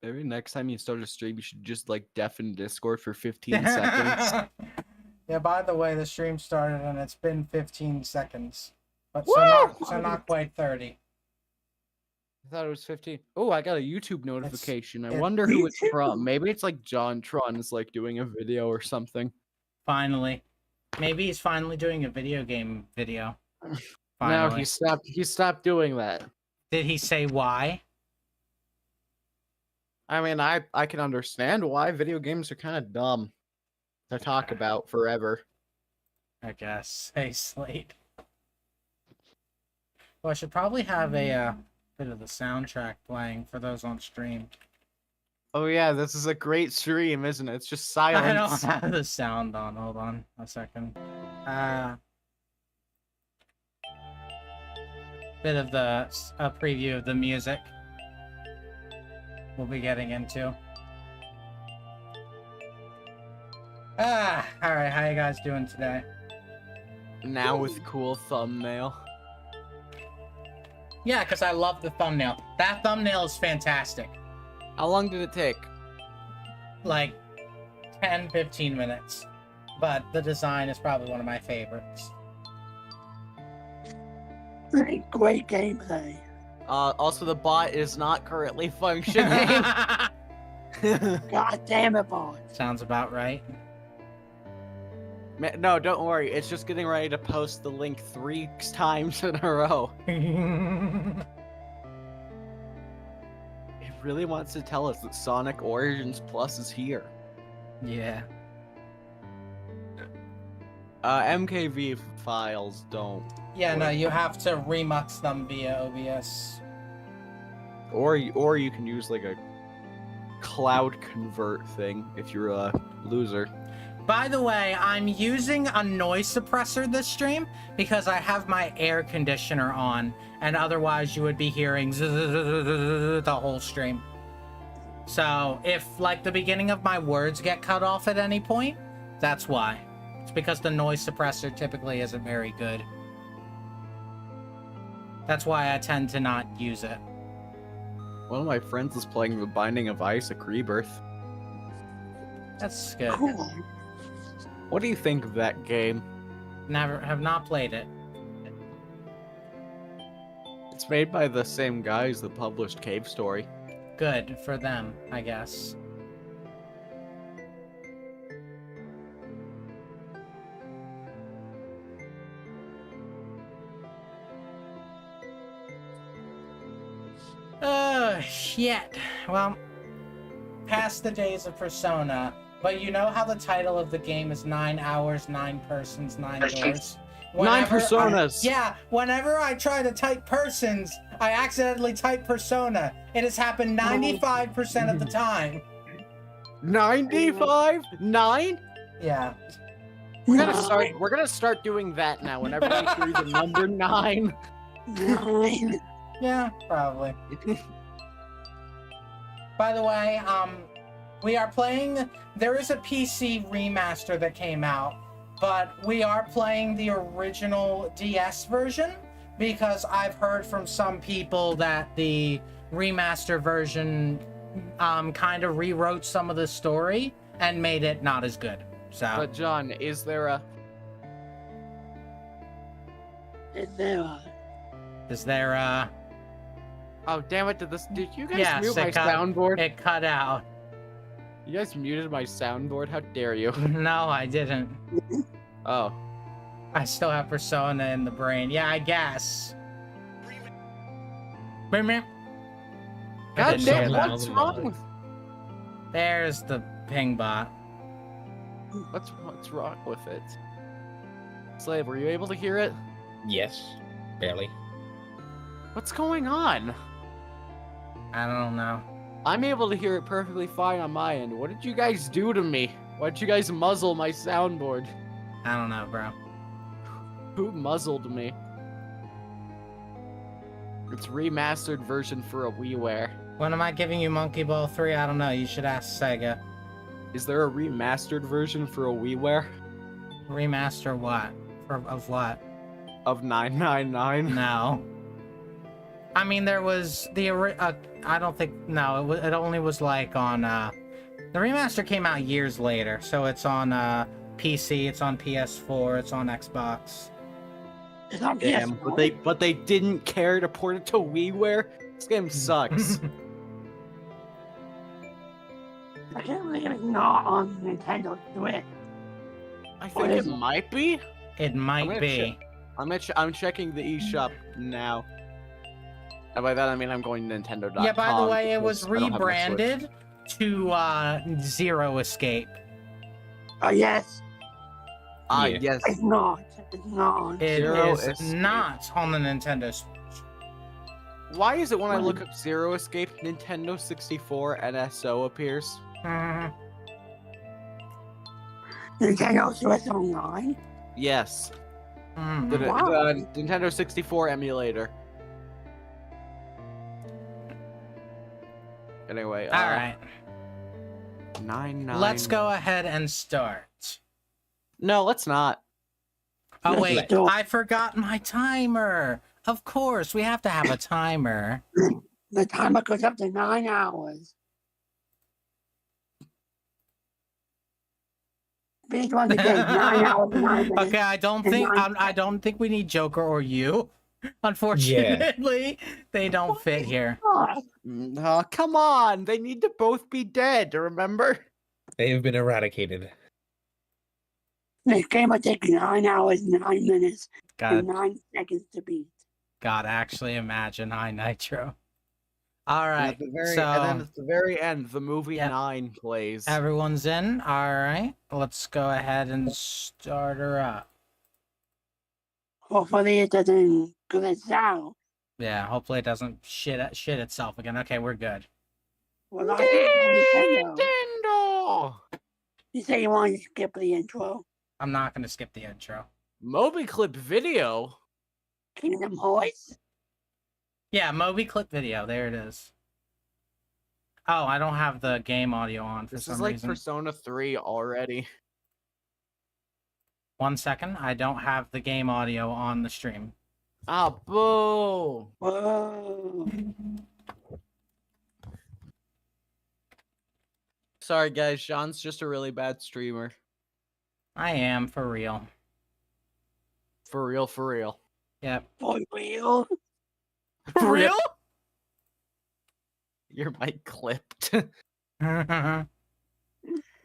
Maybe next time you start a stream, you should just like deafen Discord for 15 seconds. Yeah, by the way, the stream started and it's been 15 seconds. But Woo! so not quite 30. I thought it was 15. Oh, I got a YouTube notification. I it- wonder who it's from. Maybe it's like John Tron is like doing a video or something. Finally. Maybe he's finally doing a video game video. No, Finally. he stopped doing that. Did he say why? I mean, I can understand why. Video games are kind of dumb to talk about forever. I guess. Hey, Slate. Well, I should probably have a bit of the soundtrack playing for those on stream. Oh yeah, this is a great stream, isn't it? It's just I silence. don't have the sound on. Hold on a second. Bit of a preview of the music we'll be getting into. Alright, how you guys doing today? Now with cool thumbnail. Yeah, because I love the thumbnail. That thumbnail is fantastic. How long did it take? Like 10-15 minutes. But the design is probably one of my favorites. Great gameplay. Also the bot is not currently functioning. God damn it, boy. Sounds about right. No, don't worry. It's just getting ready to post the link 3 times in a row. It really wants to tell us that Sonic Origins Plus is here. Yeah. MKV files don't. Yeah, no, you have to remux them via OBS. Or you can use like a cloud convert thing if you're a loser. By the way, I'm using a noise suppressor this stream because I have my air conditioner on, and otherwise you would be hearing the whole stream. So if like the beginning of my words get cut off at any point, that's why. It's because the noise suppressor typically isn't very good. That's why I tend to not use it. One of my friends is playing The Binding of Isaac Rebirth. That's good. Cool. What do you think of that game? Have not played it. It's made by the same guys that published Cave Story. Good for them, I guess. Shit. Well, past the days of Persona, but you know how the title of the game is 9 Hours, 9 Persons, 9 Doors? 9 Personas! Whenever I try to type persons, I accidentally type Persona. It has happened 95% of the time. 95? 9? Yeah. We're gonna start doing that now. Whenever I hear the number 9. 9. Yeah, probably. By the way, we are playing... There is a PC remaster that came out, but we are playing the original DS version because I've heard from some people that the remaster version kind of rewrote some of the story and made it not as good. So. But John, is there a... Is there a... Oh, damn it, did you guys Yes, mute my soundboard? It cut out. You guys muted my soundboard? How dare you? No, I didn't. Oh. I still have Persona in the brain. Yeah, I guess. God damn, what's wrong with... There's the ping bot. What's wrong with it? Slave, were you able to hear it? Yes, barely. What's going on? I don't know. I'm able to hear it perfectly fine on my end. What did you guys do to me? Why'd you guys muzzle my soundboard? I don't know, bro. Who muzzled me? It's remastered version for a WiiWare. When am I giving you Monkey Ball 3? I don't know. You should ask Sega. Is there a remastered version for a WiiWare? Remaster what? Of what? Of 999? No. I mean, there was I don't think no. It only was like on. The remaster came out years later, so it's on PC, it's on PS4, it's on Xbox. It's on Damn, PS4. but they didn't care to port it to WiiWare. This game sucks. I can't believe it's not on Nintendo Switch. I What think is it it? might be. It might gonna be. I'm checking the eShop now. And by that I mean I'm going to Nintendo.com. Yeah, by the way, it was because I don't have my Switch. rebranded to Zero Escape. Oh, yes. Ah, Yeah. yes. It's not. It's not on. It Zero is Escape. not on the Nintendo Switch. Why is it when I look up Zero Escape, Nintendo 64 NSO appears? Mhm. Nintendo Switch Online? Yes. Mhm. The Wow. Nintendo 64 emulator. Anyway, All right, 9. let's go ahead and start. No, let's not. Oh Let's wait, do it. I forgot my timer. Of course, we have to have a timer. The timer goes up to 9 hours. Each one again, 9 hours, 9 minutes. Okay, I don't and think nine I don't think we need Joker or you. Unfortunately, they don't fit here. Oh, Oh, come on! They need to both be dead, remember? They have been eradicated. this game will take 9 hours, 9 minutes, and God, 9 seconds to beat. God, actually imagine High Nitro. All And right, at the very, so and then at the very end, the movie Yeah. 9 plays. everyone's in. All right, let's go ahead and start her up. Hopefully it doesn't glitch out. Yeah, hopefully it doesn't shit itself again. Okay, we're good. Well, I think Nintendo. Nintendo! You say you want to skip the intro? I'm not gonna skip the intro. Moby Clip Video? Kingdom Hearts? Yeah, Moby clip video. There it is. Oh, I don't have the game audio on for This some is like reason. Persona 3 already. 1 second. I don't have the game audio on the stream. Ah, boo! Whoa. Sorry guys, Sean's just a really bad streamer. I am for real. For real, for real. Yep. For real? For real? Your mic clipped. Hold on,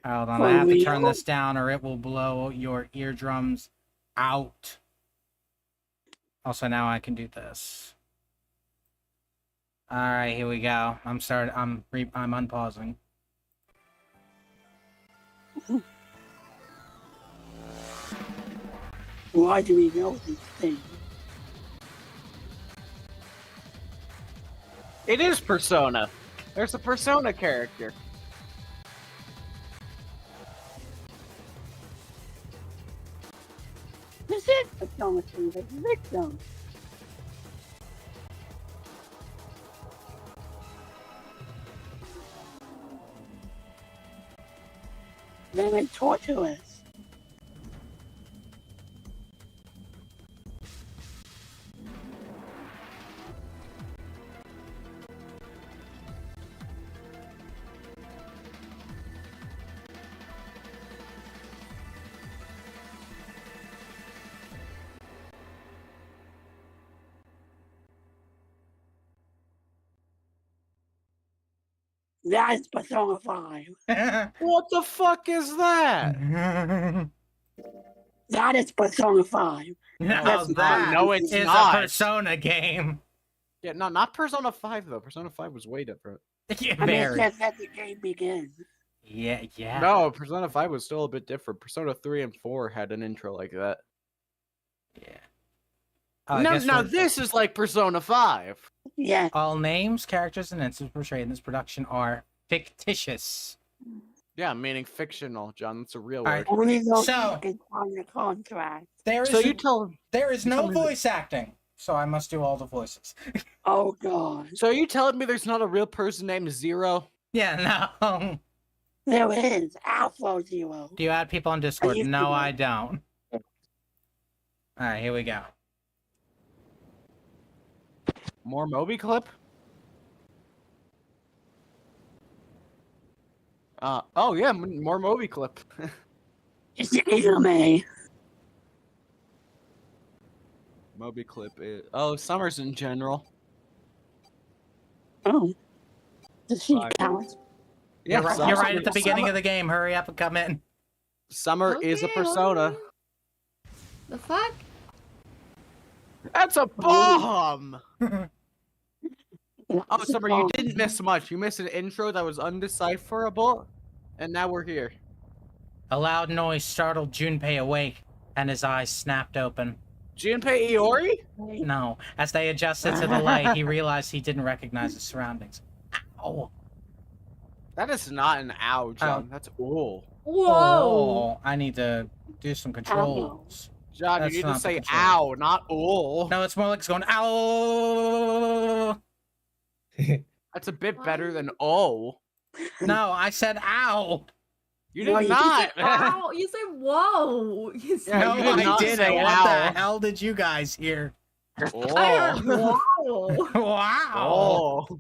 For I have to turn real? this down or it will blow your eardrums out. Also, now I can do this. All right, here we go. I'm unpausing. Why do we know these things? It is Persona. There's a Persona character. This is a Persona 3 the victim. Then they torture us. That is Persona 5. What the fuck is that? That is Persona 5. Now That's that No, it's is not. a Persona game. Yeah, no, not Persona 5 though. Persona 5 was way different. Yeah, I mean, it very. says let the game begin. Yeah. No, Persona 5 was still a bit different. Persona 3 and 4 had an intro like that. Yeah. I No, guess now we're- this is like Persona 5. Yeah. All names, characters, and instances portrayed in this production are fictitious. Yeah, meaning fictional, John. That's a real All right. word. Only those So- who can sign a contract. There is So you tell there is no tell me that- voice acting, so I must do all the voices. Oh god. So are you telling me there's not a real person named Zero? Yeah, no. There is Alpha Zero. Do you add people on Discord? used to No, do. I don't. All right, here we go. More Moby Clip? Oh yeah, more Moby Clip. It's the anime. Moby Clip is... Oh, Summers in general. Oh. Does she Fine. count? Yeah, You're right at the Summer- beginning of the game. Hurry up and come in. Summer is a Okay, hold persona. on. The fuck? That's a bomb! Oh, It's Summer, a you bomb. didn't miss much. You missed an intro that was undecipherable, and now we're here. A loud noise startled Junpei awake, and his eyes snapped open. Junpei Iori? No, as they adjusted to the light, he realized he didn't recognize his surroundings. Ow! That is not an ow, John. That's ooh. Whoa! Oh, I need to do some controls. John, That's you need not to the say control. ow, not ooh. No, it's more like it's going ow. That's a bit better than oh. No, I said ow. You No, did you not. Wow, you said whoa. You said Yeah, No, you did I not didn't. say What ow. the hell did you guys hear? I heard Oh. wow. Wow. Oh.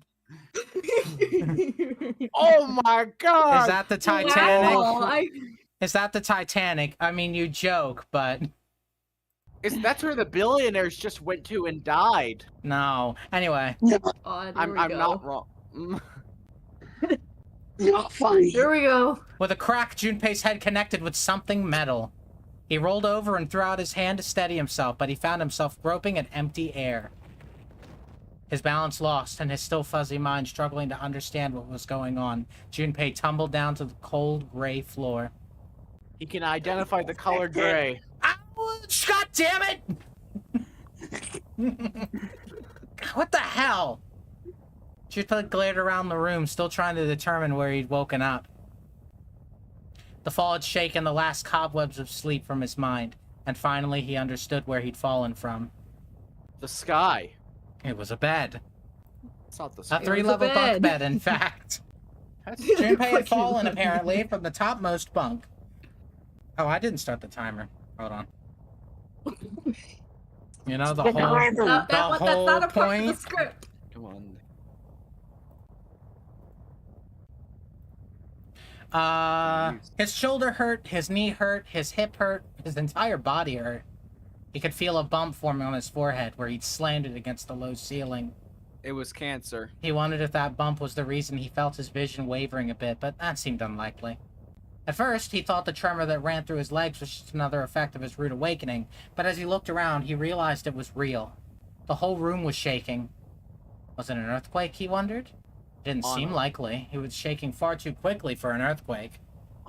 Oh my god. Is that the Titanic? Wow, Is that the Titanic? I mean, you joke, but That's where the billionaires just went to and died. no. Anyway, No, God, here I'm we go. not wrong. Mm. not funny. Here we go. with a crack, Junpei's head connected with something metal. He rolled over and threw out his hand to steady himself, but he found himself groping at empty air. His balance lost, and his still fuzzy mind struggling to understand what was going on, Junpei tumbled down to the cold, gray floor. He can identify the color gray. Ouch! God damn it! What the hell? Junpei glared around the room, still trying to determine where he'd woken up. The fall had shaken the last cobwebs of sleep from his mind, and finally he understood where he'd fallen from. The sky. It was a bed. It's not the A sky. three-level bunk bed. bed, in fact. That's Junpei had Fucking fallen, love apparently, from the topmost bunk. Oh, I didn't start the timer. Hold on. You know, the Get the whole... random. That's not a whole part of the point- script. Come on. His shoulder hurt, his knee hurt, his hip hurt, his entire body hurt. He could feel a bump forming on his forehead where he'd slammed it against the low ceiling. It was cancer. He wondered if that bump was the reason he felt his vision wavering a bit, but that seemed unlikely. At first, he thought the tremor that ran through his legs was just another effect of his rude awakening, but as he looked around, he realized it was real. The whole room was shaking. Was it an earthquake, he wondered? It didn't seem likely. He was shaking far too quickly for an earthquake.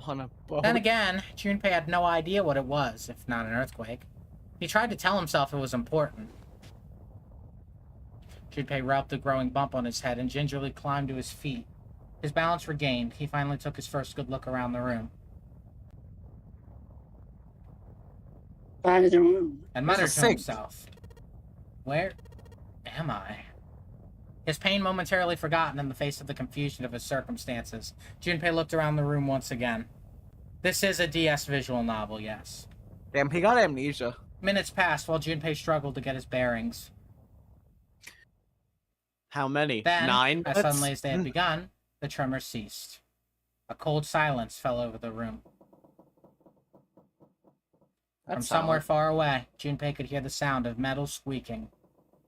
On a boat. Then again, Junpei had no idea what it was, if not an earthquake. He tried to tell himself it was important. Junpei rubbed the growing bump on his head and gingerly climbed to his feet. His balance regained, he finally took his first good look around the room, Back of the room. and There's a muttered to sink. himself, "Where am I?" His pain momentarily forgotten in the face of the confusion of his circumstances, Junpei looked around the room once again. This is a DS visual novel, yes. Damn, he got amnesia. Minutes passed while Junpei struggled to get his bearings. How many? Then, 9 as minutes? suddenly as they had begun, the tremor ceased. A cold silence fell over the room. From That's somewhere solid. far away, Junpei could hear the sound of metal squeaking.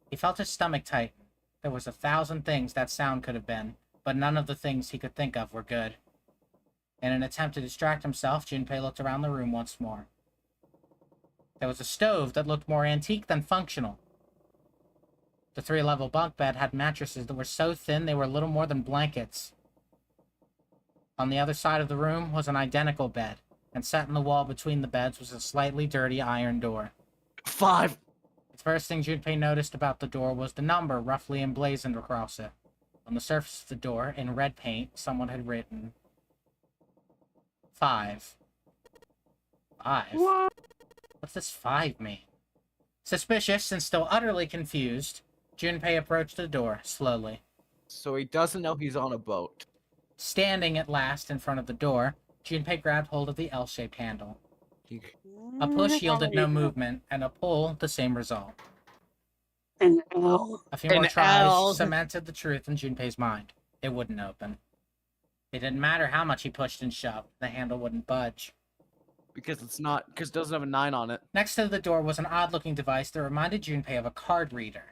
He felt his stomach tighten. There was 1,000 things that sound could have been, but none of the things he could think of were good. In an attempt to distract himself, Junpei looked around the room once more. There was a stove that looked more antique than functional. The three-level bunk bed had mattresses that were so thin they were little more than blankets. On the other side of the room was an identical bed, and set in the wall between the beds was a slightly dirty iron door. 5. The first thing Junpei noticed about the door was the number roughly emblazoned across it. On the surface of the door, in red paint, someone had written 5. 5? What's this 5 mean? Suspicious and still utterly confused, Junpei approached the door, slowly. So he doesn't know he's on a boat. Standing at last in front of the door, Junpei grabbed hold of the L-shaped handle. A push yielded no movement, and a pull the same result. An L. A few more An tries L. cemented the truth in Junpei's mind. It wouldn't open. It didn't matter how much he pushed and shoved. The handle wouldn't budge. Because it doesn't have a 9 on it. Next to the door was an odd-looking device that reminded Junpei of a card reader.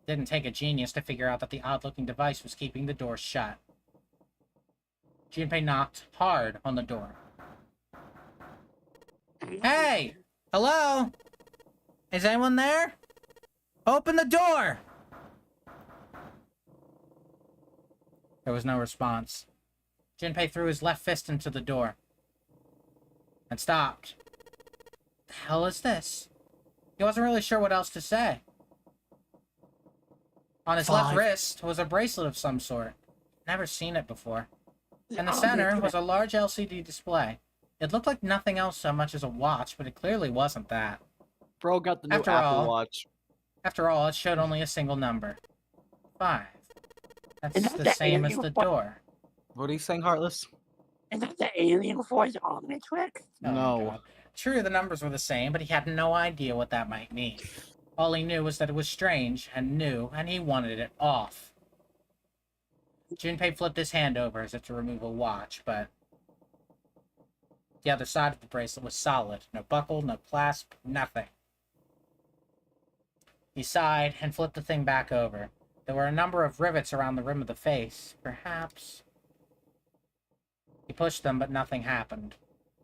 It didn't take a genius to figure out that the odd-looking device was keeping the door shut. Junpei knocked hard on the door. Hey! Hello? Is anyone there? Open the door! There was no response. Junpei threw his left fist into the door. And stopped. The hell is this? He wasn't really sure what else to say. On his left 5. wrist was a bracelet of some sort. Never seen it before. In the Oh, center that's was a large LCD display. It looked like nothing else so much as a watch, but it clearly wasn't that. Bro got the new After Apple all- Watch. After all, it showed only a single number. 5. That's Is that the the same as alien the one? door. What are you saying, Heartless? Is that the Alien Force Omnitrix? Oh my No. God. True, the numbers were the same, but he had no idea what that might mean. All he knew was that it was strange and new, and he wanted it off. Junpei flipped his hand over as if to remove a watch, but the other side of the bracelet was solid. No buckle, no clasp, nothing. He sighed and flipped the thing back over. There were a number of rivets around the rim of the face. Perhaps... He pushed them, but nothing happened.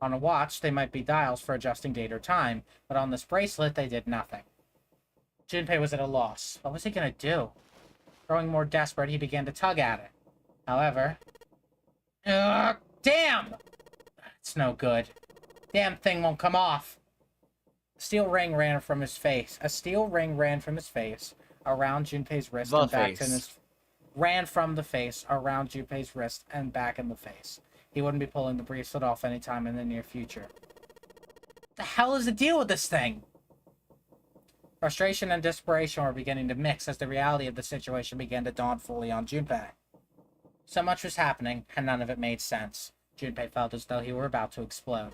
On a watch, they might be dials for adjusting date or time, but on this bracelet, they did nothing. Junpei was at a loss. What was he gonna do? Growing more desperate, he began to tug at it. However... Ugh, damn! It's no good. Damn thing won't come off. A steel ring ran from his face. A steel ring ran from his face, around Junpei's wrist The and back to face. his... Ran from the face, around Junpei's wrist, and back in the face. He wouldn't be pulling the bracelet off anytime in the near future. The hell is the deal with this thing? Frustration and desperation were beginning to mix as the reality of the situation began to dawn fully on Junpei. So much was happening, and none of it made sense. Junpei felt as though he were about to explode.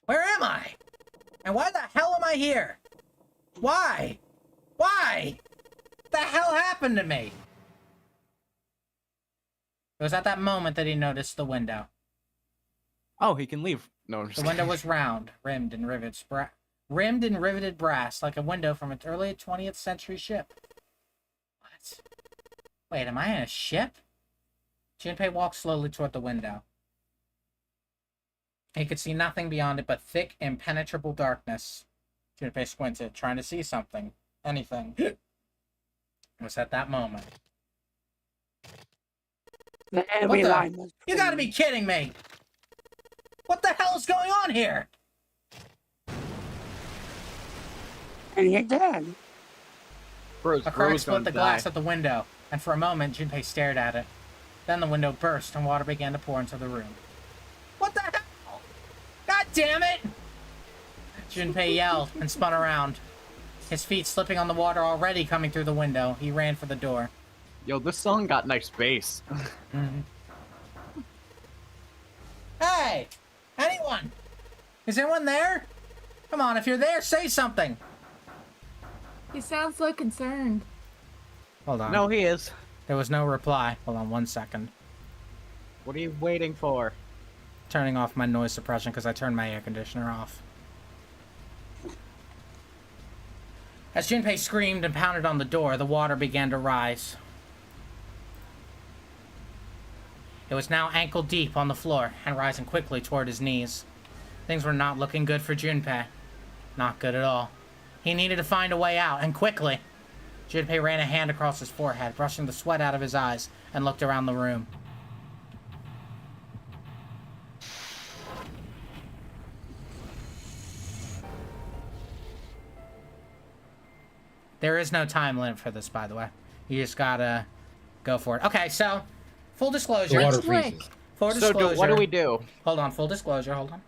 Where am I? And why the hell am I here? Why? Why? What the hell happened to me? It was at that moment that he noticed the window. Oh, he can leave. No, I'm just The window kidding. was round, rimmed and riveted brass, like a window from an early 20th century ship. What? Wait, am I in a ship? Junpei walked slowly toward the window. He could see nothing beyond it but thick, impenetrable darkness. Junpei squinted, trying to see something. Anything. It was at that moment. Every the- line was You gotta be kidding me! What the hell is going on here? And you're dead. Bro's A crack split gonna the die. glass at the window, and for a moment Junpei stared at it. Then the window burst and water began to pour into the room. What the hell? God damn it! Junpei yelled and spun around. His feet slipping on the water already coming through the window, he ran for the door. Yo, this song got nice bass. Hey! Anyone? Is anyone there? Come on, if you're there, say something! He sounds so concerned. Hold on. No, he is. There was no reply. Hold on 1 second. What are you waiting for? Turning off my noise suppression because I turned my air conditioner off. As Junpei screamed and pounded on the door, the water began to rise. It was now ankle deep on the floor and rising quickly toward his knees. Things were not looking good for Junpei. Not good at all. He needed to find a way out, and quickly. Junpei ran a hand across his forehead, brushing the sweat out of his eyes, and looked around the room. There is no time limit for this, by the way. You just gotta go for it. Okay, so, full The disclosure. water Which link? freezes. Full So, disclosure. what do we do? Hold on, full disclosure, hold on.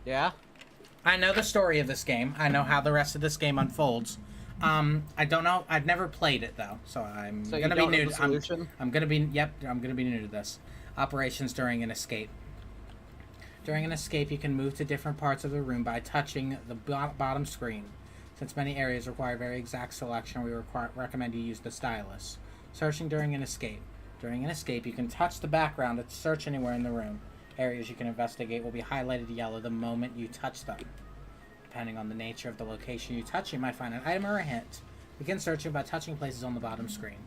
Yeah? I know the story of this game. I know how the rest of this game unfolds. I don't know. I've never played it though, so I'm So you gonna be don't know new. the solution? I'm gonna be. Yep, I'm gonna be new to this. Operations during an escape. During an escape, you can move to different parts of the room by touching the bottom screen. Since many areas require very exact selection, we recommend you use the stylus. Searching during an escape. During an escape, you can touch the background and search anywhere in the room. Areas you can investigate will be highlighted yellow the moment you touch them. Depending on the nature of the location you touch, you might find an item or a hint. Begin searching by touching places on the bottom screen.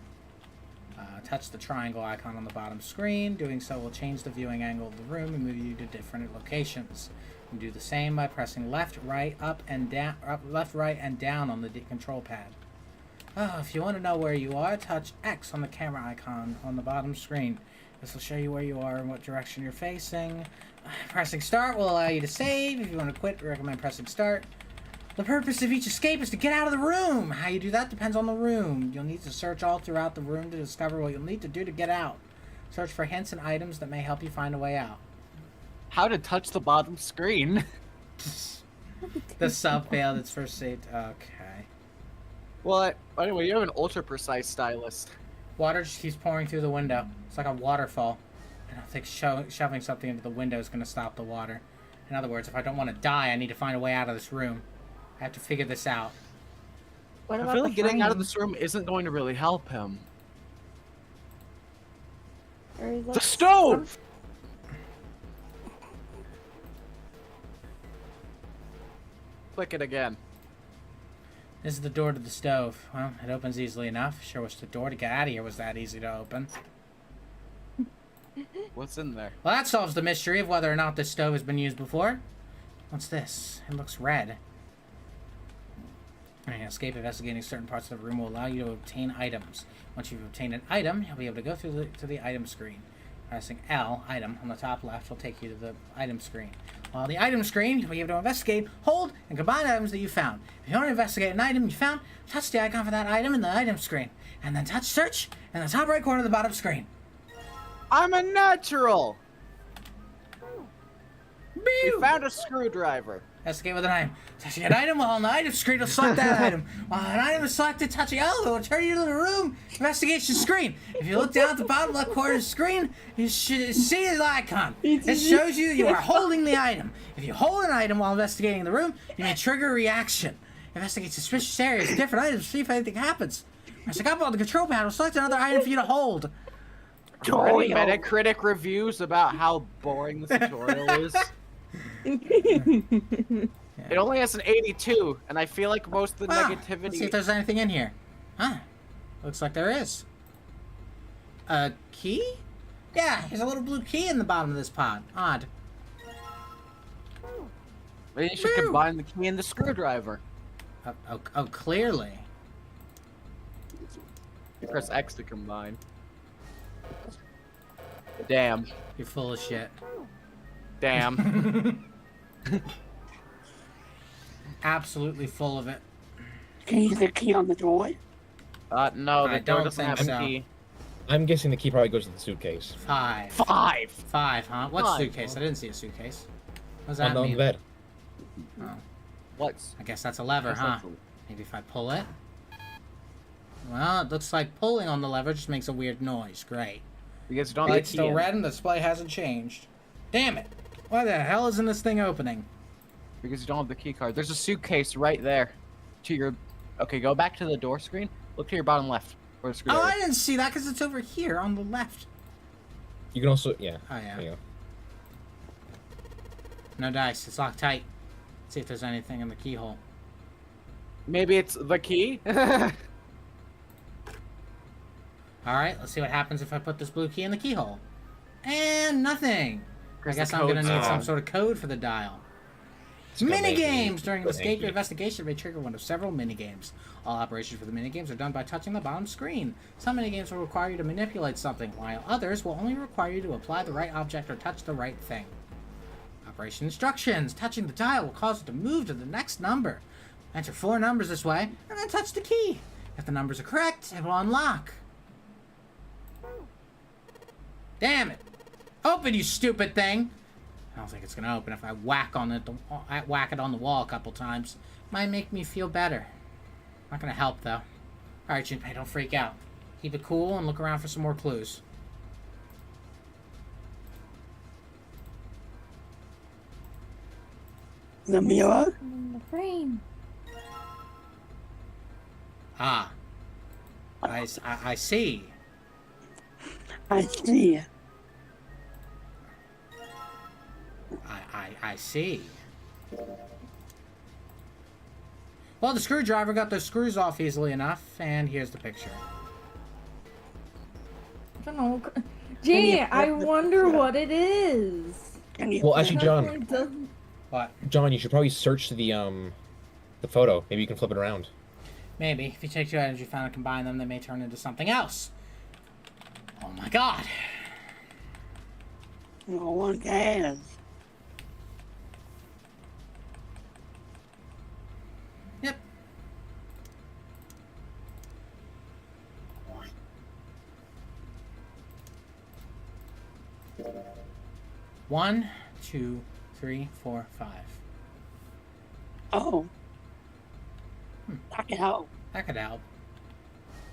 Touch the triangle icon on the bottom screen. Doing so will change the viewing angle of the room and move you to different locations. You can do the same by pressing left, right, up, and down, left, right, and down on the control pad. If you want to know where you are, touch X on the camera icon on the bottom screen. This will show you where you are and what direction you're facing. Pressing start will allow you to save. If you want to quit, we recommend pressing start. The purpose of each escape is to get out of the room. How you do that depends on the room. You'll need to search all throughout the room to discover what you'll need to do to get out. Search for hints and items that may help you find a way out. How to touch the bottom screen? The sub failed its first save. Okay. Well, anyway, you have an ultra precise stylus. Water just keeps pouring through the window. It's like a waterfall. I don't think shoving something into the window is going to stop the water. In other words, if I don't want to die, I need to find a way out of this room. I have to figure this out. What I about feel the like getting out of frame? this room isn't going to really help him. Or is The that stove! Click it again. This is the door to the stove. Well, it opens easily enough. Sure wish the door to get out of here was that easy to open. What's in there? Well, that solves the mystery of whether or not this stove has been used before. What's this? It looks red. Escape investigating certain parts of the room will allow you to obtain items. Once you've obtained an item, you'll be able to go through to the item screen. Pressing L, item, on the top left will take you to the item screen. While on the item screen, you'll be able to investigate, hold, and combine items that you found. If you want to investigate an item you found, touch the icon for that item in the item screen. And then touch search in the top right corner of the bottom screen. I'm a natural! We Pew! found a screwdriver. Investigate with an item. Touching an item while on the item screen will select that item. While an item is selected, touching L will turn you to the room investigation screen. If you look down at the bottom left corner of the screen, you should see his icon. It shows you are holding the item. If you hold an item while investigating the room, you may trigger a reaction. Investigate suspicious areas, different items, see if anything happens. Pressing up on the control pad will select another item for you to hold. Any Metacritic reviews about how boring this tutorial is? It only has an 82, and I feel like most of the negativity... Let's see if there's anything in here. Huh. Looks like there is. A key? Yeah, there's a little blue key in the bottom of this pod. Odd. Maybe you should combine the key and the screwdriver. Oh, clearly. You press X to combine. Damn. You're full of shit. Damn. Absolutely full of it. Can you use the key on the door? No, I the door don't doesn't think have so. a key. I'm guessing the key probably goes to the suitcase. 5. 5! 5, huh? What 5. suitcase? I didn't see a suitcase. What does that On the mean? bed. Oh, What's... I guess that's a lever, That's huh? not- Maybe if I pull it? Well, it looks like pulling on the lever just makes a weird noise. Great. Because you don't have Light's the key still in. red and the display hasn't changed. Damn it! Why the hell isn't this thing opening? Because you don't have the key card. There's a suitcase right there. To your... Okay, go back to the door screen. Look to your bottom left. Where the Oh, screwdriver I is. didn't see that because it's over here on the left. You can also, yeah. Oh, yeah. There you go. No dice. It's locked tight. See if there's anything in the keyhole. Maybe it's the key? Alright, let's see what happens if I put this blue key in the keyhole. And nothing. I Because guess the I'm gonna code's need wrong. some sort of code for the dial. Exclamation. Minigames! During an Thank escape or you. investigation may trigger one of several minigames. All operations for the minigames are done by touching the bottom screen. Some minigames will require you to manipulate something, while others will only require you to apply the right object or touch the right thing. Operation instructions. Touching the dial will cause it to move to the next number. Enter 4 numbers this way, and then touch the key. If the numbers are correct, it will unlock. Damn it! Open, you stupid thing! I don't think it's gonna open if I whack it on the wall a couple times. Might make me feel better. Not gonna help though. Alright, Junpei, don't freak out. Keep it cool and look around for some more clues. The mirror? in the frame? Ah. I see. I see. I see. Well, the screwdriver got the screws off easily enough, and here's the picture. I don't know. Gee, I flip the wonder picture? what it is. Can you Well, flip actually, it? John. Definitely doesn't- What? John, you should probably search the photo. Maybe you can flip it around. Maybe. If you take two items you found and combine them, they may turn into something else. Oh my god. No one cares. Yep. One, two, three, four, five. Oh. That can help. That could help.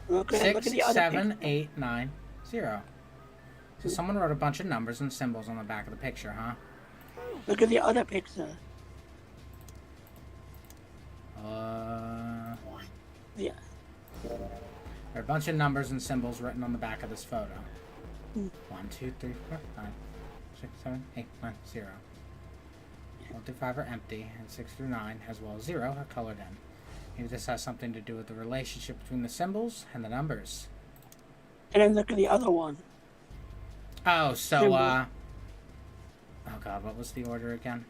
Look at 6, the other 7, picture. 8, 9, 0. So someone wrote a bunch of numbers and symbols on the back of the picture, huh? Look at the other picture. Yeah. There are a bunch of numbers and symbols written on the back of this photo. 1, 2, 3, 4, 5, 6, 7, 8, 9, 0. 1 through 5 are empty, and 6 through 9, as well as 0, are colored in. Maybe this has something to do with the relationship between the symbols and the numbers. And then look at the other one. Oh, so, Symbol. oh god, what was the order again?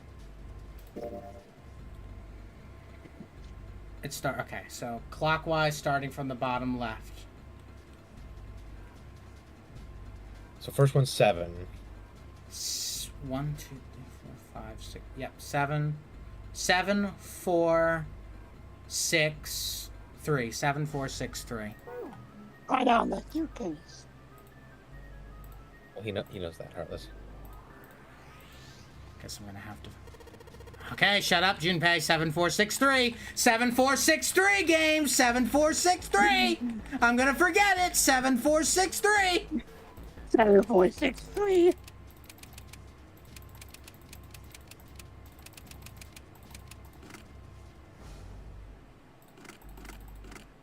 Okay, so clockwise starting from the bottom left. So first one's 7. 1, 2, 3, 4, 5, 6. Yep, 7. 7, 4, 6, 3. 7, 4, 6, 3. Right on the suitcase. Well, he knows that, Heartless. Guess I'm gonna have to. Okay, shut up, Junpei. 7463. 7463 game. 7463. I'm gonna forget it. 7463. 7463.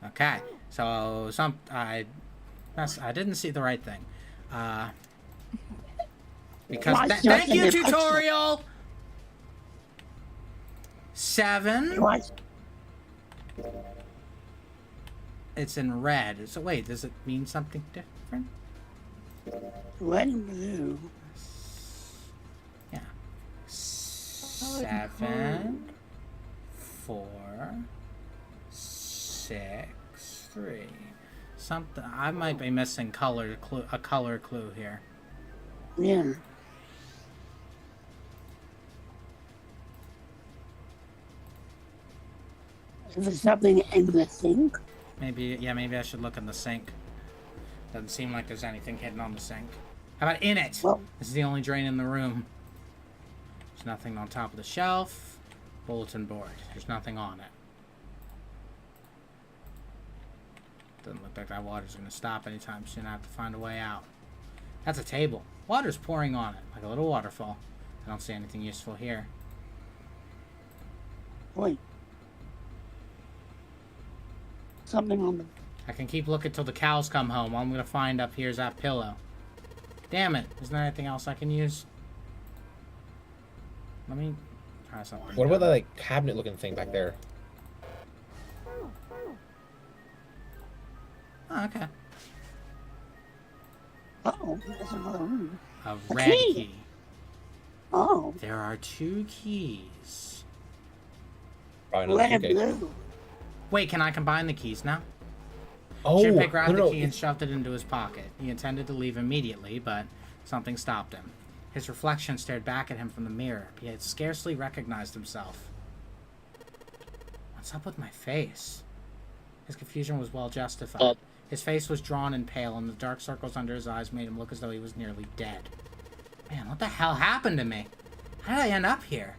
Okay, so I didn't see the right thing. Because Why thank you, just in the tutorial. 7. What? It's in red. So wait, does it mean something different? Red and blue. Yeah. 7, 4, 6, 3. Something. I might be missing a color clue here. Yeah. Is there something in the sink? Maybe I should look in the sink. Doesn't seem like there's anything hidden on the sink. How about in it? Well, This is the only drain in the room. There's nothing on top of the shelf. Bulletin board. There's nothing on it. Doesn't look like that water's gonna stop anytime soon. I have to find a way out. That's a table. Water's pouring on it, like a little waterfall. I don't see anything useful here. wait. Something on the... I can keep looking till the cows come home. All I'm gonna find up here is that pillow. Damn it. Isn't there anything else I can use? Let me try something. What about that like cabinet-looking thing back there? Oh, okay. Oh, there's another room. A A red key. key. Oh, There are 2 keys. Probably not. red and Okay. blue. Wait, can I combine the keys now? Oh, Junpei grabbed no, the key and shoved it into his pocket. He intended to leave immediately, but something stopped him. His reflection stared back at him from the mirror. He had scarcely recognized himself. What's up with my face? His confusion was well justified. His face was drawn and pale, and the dark circles under his eyes made him look as though he was nearly dead. Man, what the hell happened to me? How did I end up here?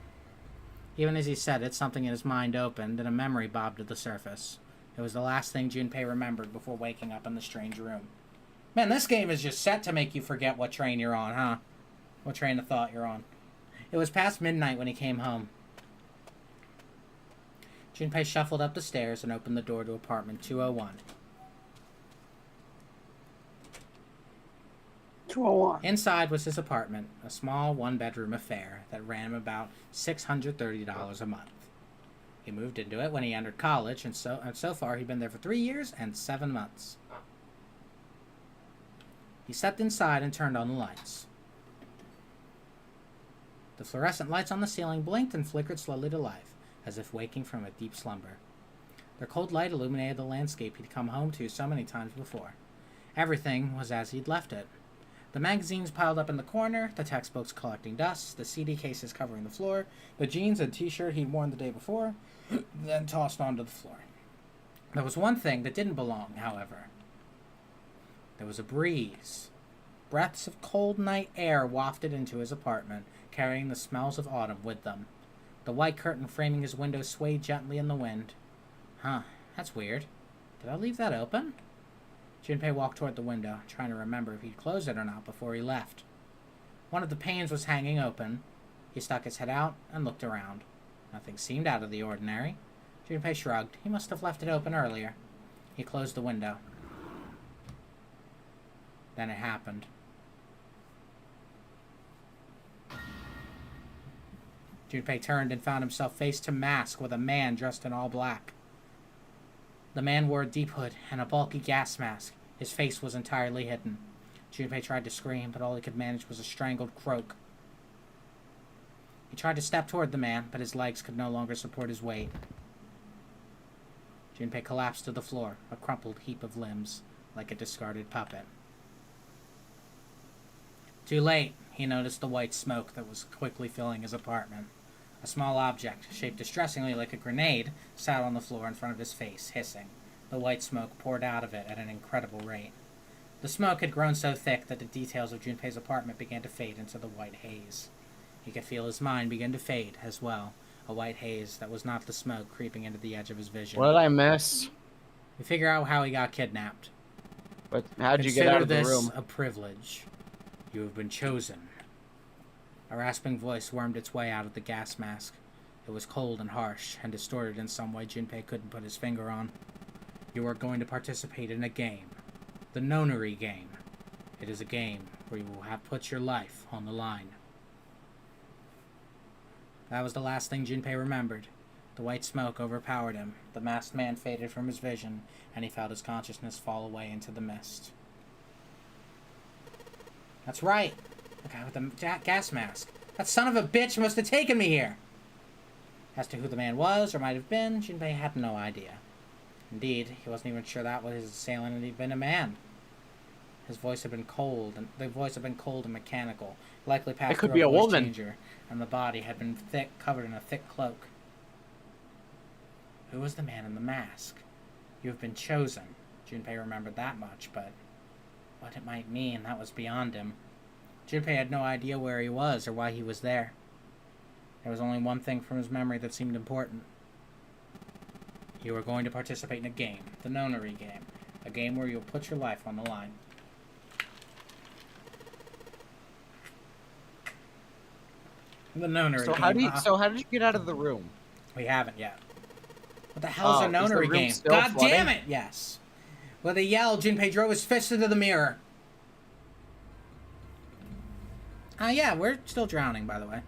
Even as he said it, something in his mind opened, and a memory bobbed to the surface. It was the last thing Junpei remembered before waking up in the strange room. Man, this game is just set to make you forget what train you're on, huh? What train of thought you're on. It was past midnight when he came home. Junpei shuffled up the stairs and opened the door to apartment 201. 201. Inside was his apartment, a small one-bedroom affair that ran him about $630 a month. He moved into it when he entered college, and so far he'd been there for 3 years and 7 months. He stepped inside and turned on the lights. The fluorescent lights on the ceiling blinked and flickered slowly to life, as if waking from a deep slumber. Their cold light illuminated the landscape he'd come home to so many times before. Everything was as he'd left it. The magazines piled up in the corner, the textbooks collecting dust, the CD cases covering the floor, the jeans and t-shirt he'd worn the day before, then tossed onto the floor. There was one thing that didn't belong, however. There was a breeze. Breaths of cold night air wafted into his apartment, carrying the smells of autumn with them. The white curtain framing his window swayed gently in the wind. Huh, that's weird. Did I leave that open? Junpei walked toward the window, trying to remember if he'd closed it or not before he left. One of the panes was hanging open. He stuck his head out and looked around. Nothing seemed out of the ordinary. Junpei shrugged. He must have left it open earlier. He closed the window. Then it happened. Junpei turned and found himself face to mask with a man dressed in all black. The man wore a deep hood and a bulky gas mask. His face was entirely hidden. Junpei tried to scream, but all he could manage was a strangled croak. He tried to step toward the man, but his legs could no longer support his weight. Junpei collapsed to the floor, a crumpled heap of limbs, like a discarded puppet. Too late, he noticed the white smoke that was quickly filling his apartment. A small object, shaped distressingly like a grenade, sat on the floor in front of his face, hissing. The white smoke poured out of it at an incredible rate. The smoke had grown so thick that the details of Junpei's apartment began to fade into the white haze. He could feel his mind begin to fade as well, a white haze that was not the smoke creeping into the edge of his vision. What did I miss? We figure out how he got kidnapped. But how'd you get out of the Consider room? this a privilege. You have been chosen. A rasping voice wormed its way out of the gas mask. It was cold and harsh, and distorted in some way Junpei couldn't put his finger on. You are going to participate in a game. The Nonary game. It is a game where you will have put your life on the line. That was the last thing Junpei remembered. The white smoke overpowered him. The masked man faded from his vision, and he felt his consciousness fall away into the mist. That's right. The guy with the gas mask. That son of a bitch must have taken me here. As to who the man was, or might have been, Junpei had no idea. Indeed, he wasn't even sure that was his assailant had even been a man. His voice had been cold, and the voice had been cold and mechanical, likely passed It could through be a voice woman. changer, and the body had been covered in a thick cloak. Who was the man in the mask? You have been chosen. Junpei remembered that much, but what it might mean, that was beyond him. Junpei had no idea where he was or why he was there. There was only one thing from his memory that seemed important. You are going to participate in a game, the Nonary game, a game where you'll put your life on the line. The Nonary game. So how did you get out of the room? We haven't yet. What the hell's a is the Nonary room game? still God flooding? damn it! Yes. With a yell, Junpei drove his fist into the mirror. Yeah, we're still drowning, by the way.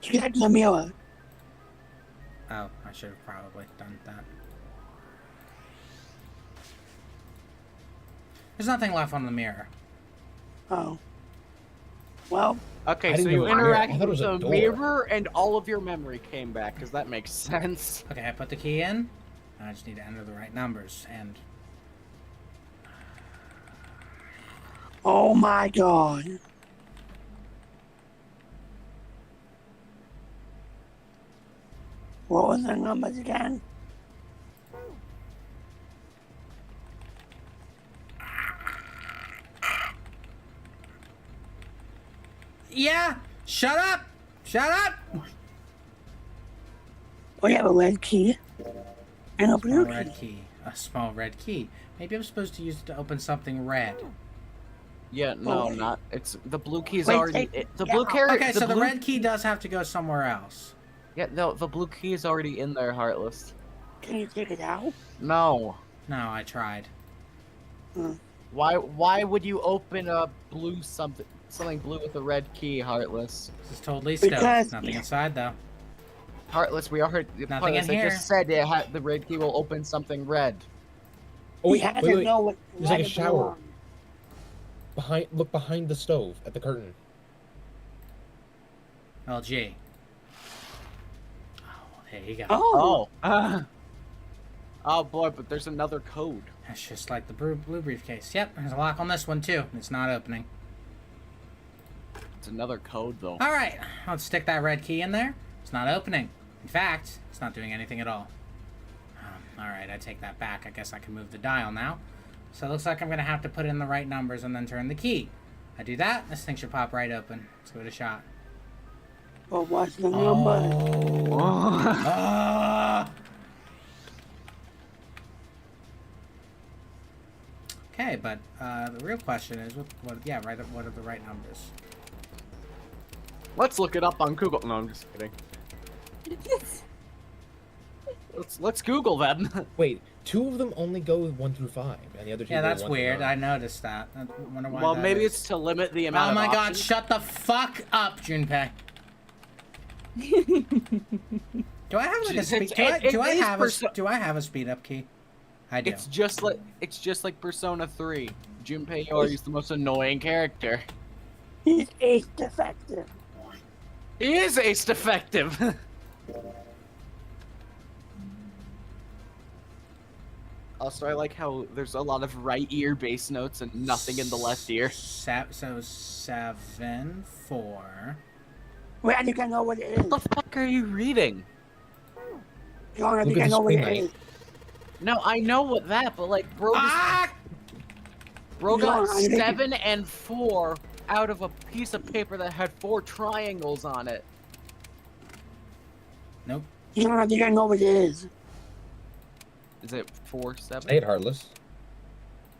Check the mirror. Oh, I should have probably done that. There's nothing left on the mirror. Oh. Well, Okay, I so didn't you know it was a mirror. I interacted thought it with was a the door. mirror and all of your memory came back, because that makes sense. Okay, I put the key in. I just need to enter the right numbers, and oh my god. What was the numbers again? yeah, shut up, shut up. We have a red key and a blue Small red key. key, a small red key. Maybe I'm supposed to use it to open something red. Yeah, no, Oh. not. It's the blue key's Wait, already. take- The yeah. blue carrier. Okay, so the blue- red key does have to go somewhere else. Yeah, no, the blue key is already in there, Heartless. Can you take it out? No. No, I tried. Why would you open a blue something blue with a red key, Heartless? This is totally stoked. Because- Nothing inside though. Heartless, we already Heartless, in I here. just said the red key will open something red. Oh He wait, has wait, to wait. know what There's like a light it shower. belongs. Look behind the stove at the curtain. LG. Oh, there you go. Oh, Oh boy, but there's another code. That's just like the blue briefcase. Yep, there's a lock on this one too. It's not opening. It's another code though. All right, let's stick that red key in there. It's not opening. In fact, it's not doing anything at all. All right, I take that back. I guess I can move the dial now. So it looks like I'm gonna have to put in the right numbers and then turn the key. I do that, this thing should pop right open. Let's give it a shot. but what's the number? Ah! Okay, but the real question is, what are the right numbers? Let's look it up on Google. No, I'm just kidding. Let's Google them. Wait, 2 of them only go 1 through 5, and the other 2 Yeah, go that's 1 through weird. 9. I noticed that. I wonder why. Well, that maybe is. it's to limit the amount Oh of my god! options. Shut the fuck up, Junpei. Do I have like a Jeez, speed? it is Do I have a speed up key? I do. It's just like Persona 3. Junpei Iori is the most annoying character. He's ace defective. He is ace defective. Also, I like how there's a lot of right ear bass notes and nothing in the left ear. So 7, 4. Wait, I think I know what it is. What the fuck are you reading? John, I Look think at I the know what screen it light. is. No, I know what that, but like, bro, Ah! bro got No, I think- 7 and 4 out of a piece of paper that had 4 triangles on it. Nope. John, I think I know what it is. Is it 4, 7? Say it, Heartless.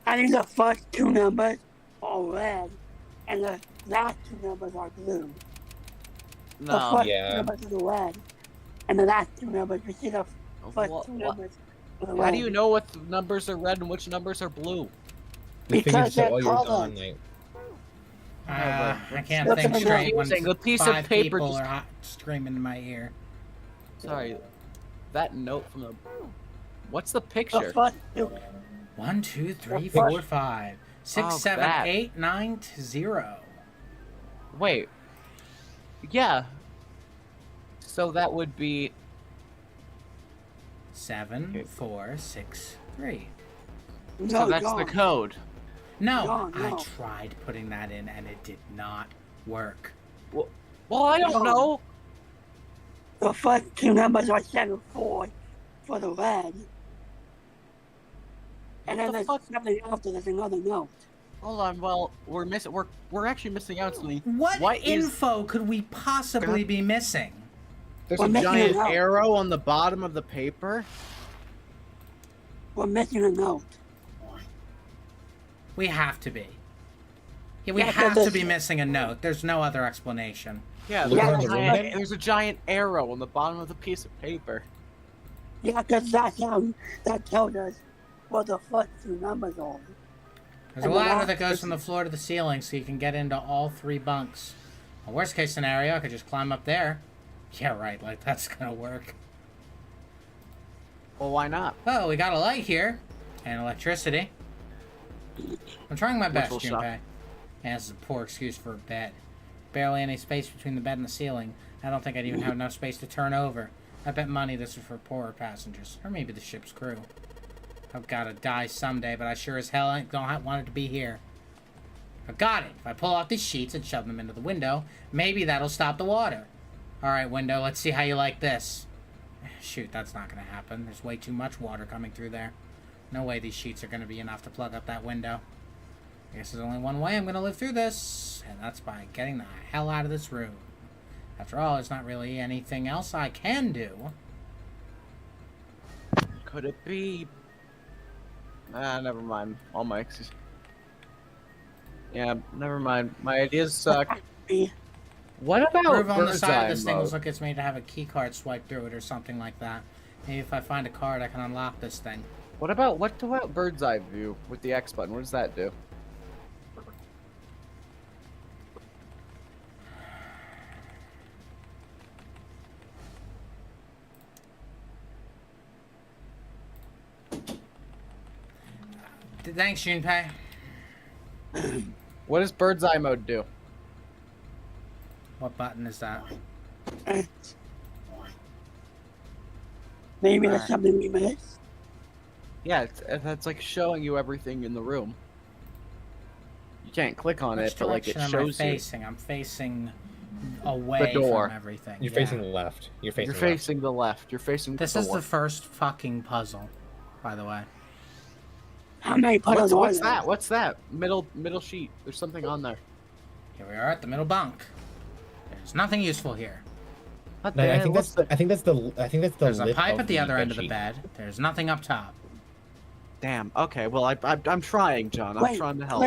I think the first 2 numbers are red, and the last 2 numbers are blue. The No. first Yeah. 2 numbers are red, and the last 2 numbers, you see the first What- 2 what- numbers are red. How do you know what numbers are red and which numbers are blue? We figured Because this out they're while you were colored. gone, like, I can't Look think at the straight when confusing. The piece of 5 paper people just- are screaming in my ear. Sorry, that note from the. What's the The picture? first 2. 1, 2, 3, What? 4, 5, 6, Oh, 7, that. 8, 9, 0. Wait. Yeah. So that would be. 7, Okay. 4, 6, 3. No, So that's John. the code. No, No, I no. tried putting that in and it did not work. Well, I don't No. know. The first 2 numbers are 7, 4 for the red. And then the there's fuck? something after, there's another note. Hold on. Well, we're actually missing out something. What, What is- info could we possibly be missing? There's We're a missing giant it out. arrow on the bottom of the paper. We're missing a note. We have to be. Yeah, we Yeah, have but to be the- missing a note. There's no other explanation. Yeah, Look there's, around a the giant, room. there's a giant arrow on the bottom of the piece of paper. Yeah, because that tells us what the first 2 numbers are. There's a And the ladder last that goes person- from the floor to the ceiling so you can get into all 3 bunks. A worst case scenario, I could just climb up there. Yeah, right, like that's gonna work. Well, why not? Oh, we got a light here. And electricity. I'm trying my best, will suck. Junpei. And this is a poor excuse for a bed. Barely any space between the bed and the ceiling. I don't think I'd even have enough space to turn over. I bet money this is for poorer passengers. Or maybe the ship's crew. I've gotta die someday, but I sure as hell ain't don't want it to be here. I got it. If I pull off these sheets and shove them into the window, maybe that'll stop the water. Alright, window, let's see how you like this. Shoot, that's not gonna happen. There's way too much water coming through there. No way these sheets are gonna be enough to plug up that window. I guess there's only one way I'm gonna live through this, and that's by getting the hell out of this room. After all, there's not really anything else I can do. Could it be? Never mind. All my exes. Yeah, never mind. My ideas suck. Be What about Groove on the bird's side eye of this thing mode? looks like it's made to have a key card swipe through it or something like that. Maybe if I find a card, I can unlock this thing. What about bird's eye view with the X button? What does that do? Thanks, Junpei. What does bird's eye mode do? What button is that? Maybe there's something we missed. Yeah, that's like showing you everything in the room. You can't click on Which it, but like it direction am I shows you. facing? I'm facing away door. from everything. You're Yeah. facing left. You're facing You're left. facing the left. You're facing This the is door. the first fucking puzzle, by the way. How many puzzles are What's there? that? What's that? Middle sheet. There's something on there. Here we are at the middle bunk. There's nothing useful here. What No, I the- think what's that's the There's a lip pipe of at the other end of the sheet. bed. There's nothing up top. Damn. Okay. Well, I'm trying, John. I'm Wait, trying to help.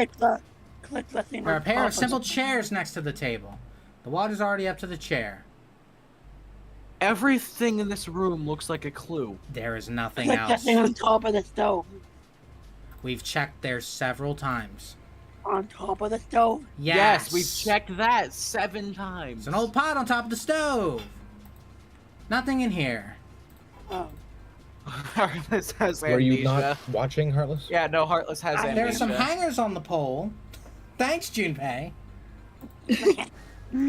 click the thing. There are a on pair top of simple the- chairs next to the table. The water's already up to the chair. Everything in this room looks like a clue. There is nothing Click the else. thing on top of the stove. We've checked there several times. On top of the stove. Yes, We've checked that 7 times. It's an old pot on top of the stove. Nothing in here. Oh. Heartless has Were you amnesia. not watching, Heartless? Yeah, no, Heartless has amnesia. There are some hangers on the pole. Thanks, Junpei.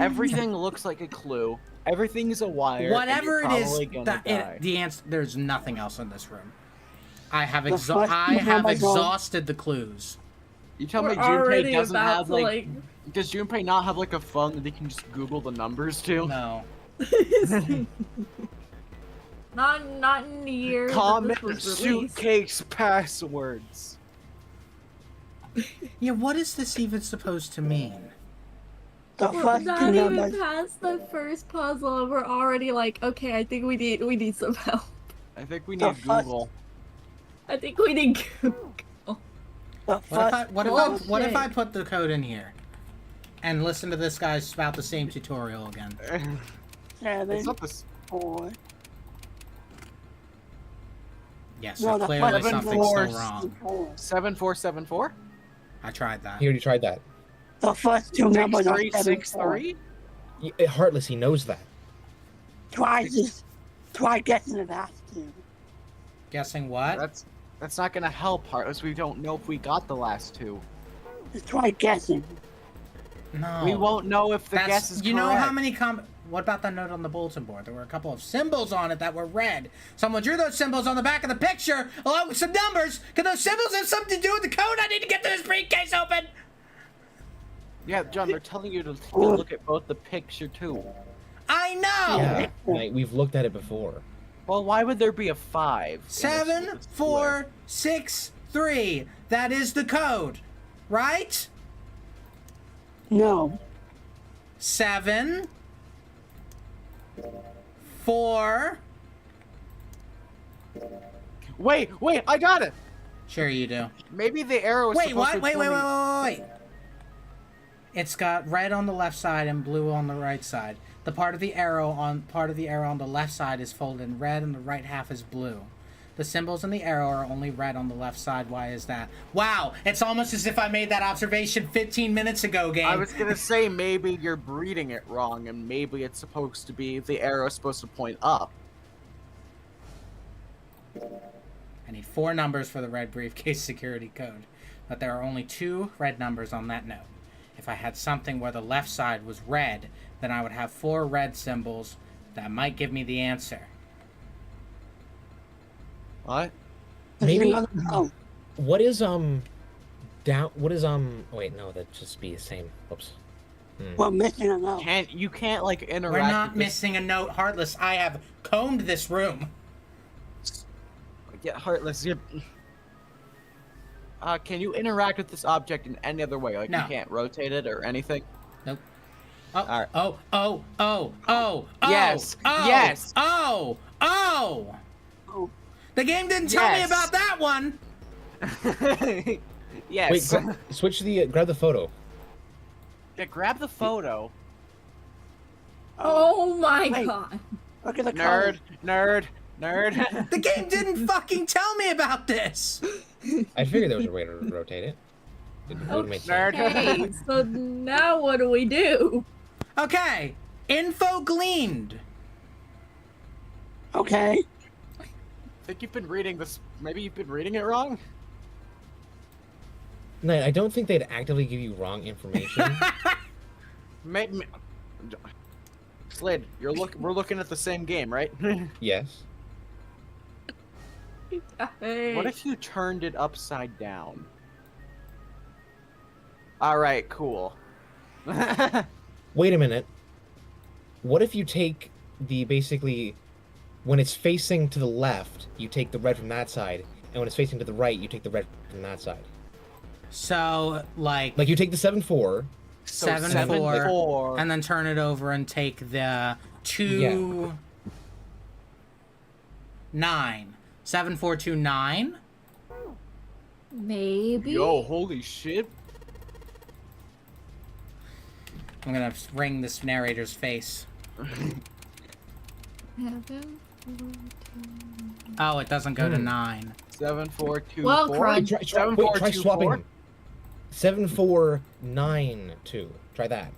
Everything looks like a clue. Everything is a wire. Whatever and it you're is, probably gonna die. the answer. There's nothing else in this room. I have The first I have puzzle- exhausted the clues. You tell We're me Junpei already doesn't about have to like. Does Junpei not have like a phone that he can just Google the numbers to? No. not in the year that Common this was released. suitcase passwords. Yeah, what is this even supposed to mean? The We're first not two even numbers. past the first puzzle, and we're already like, okay, I think we need some help. I think we The need fuck? Google. I think we need Google. The first What if Bullshit. I put the code in here and listen to this guy spout the same tutorial again? It's 7, not this. 4. Yes, No, so the clearly first something's four- still wrong. 7474. I tried that. He already tried that. The first two numbers are 7, 4. 6363. Heartless, he knows that. Try guessing the last two. Guessing what? That's not gonna help, Heartless. We don't know if we got the last 2. Just try guessing. No. We won't know if the That's, guess is you know how correct. many what about that note on the bulletin board? There were a couple of symbols on it that were red. Someone drew those symbols on the back of the picture along with some numbers. Could those symbols have something to do with the code? I need to get this briefcase open. Yeah, John, they're telling you to take a look at both the picture too. I know. Yeah, like, we've looked at it before. Well, why would there be a 5? in this 7, square? 4, 6, 3. That is the code, right? No. 7, 4. Wait, I got it. Sure you do. Maybe the arrow is Wait, supposed what? to Wait. tell me- It's got red on the left side and blue on the right side. The part of the arrow on the left side is folded in red and the right half is blue. The symbols in the arrow are only red on the left side. Why is that? Wow, it's almost as if I made that observation 15 minutes ago, game. I was gonna say maybe you're reading it wrong, and maybe it's supposed to be the arrow is supposed to point up. I need 4 numbers for the red briefcase security code, but there are only 2 red numbers on that note. If I had something where the left side was red, then I would have 4 red symbols that might give me the answer. What? Maybe. Oh, What is down? What is Wait, no, that'd just be the same. Oops. we're missing a note. You can't like interact. We're not with this- missing a note, Heartless. I have combed this room. Yeah, Heartless. Can you interact with this object in any other way? Like No. you can't rotate it or anything. Nope. Alright. Oh. Yes, Oh. yes. Oh. Oh, The game didn't tell me Yes. about that one. Yes. Wait, switch the grab the photo. Yeah, grab the photo. Oh my Wait. god. Look at the Nerd, colors. nerd. The game didn't fucking tell me about this. I figured there was a way to rotate it. It would make sense. Nerd. Okay, so now what do we do? Okay, info gleaned. Okay. I think you've been reading this. Maybe you've been reading it wrong. No, I don't think they'd actively give you wrong information. Maybe. Slid, we're looking at the same game, right? Yes. What if you turned it upside down? All right, cool. Wait a minute. What if you take the basically, when it's facing to the left, you take the red from that side, and when it's facing to the right, you take the red from that side. So, like Like you take the 7-4. So 7-4, and then turn it over and take the 2 9. 7-4-2-9. Maybe. Yo, holy shit! I'm gonna wring this narrator's face. Heaven. Oh, it doesn't go to 9. 7, 4, 2, Well, 4. crunch. Try swapping. 7-4-9-2. Try that.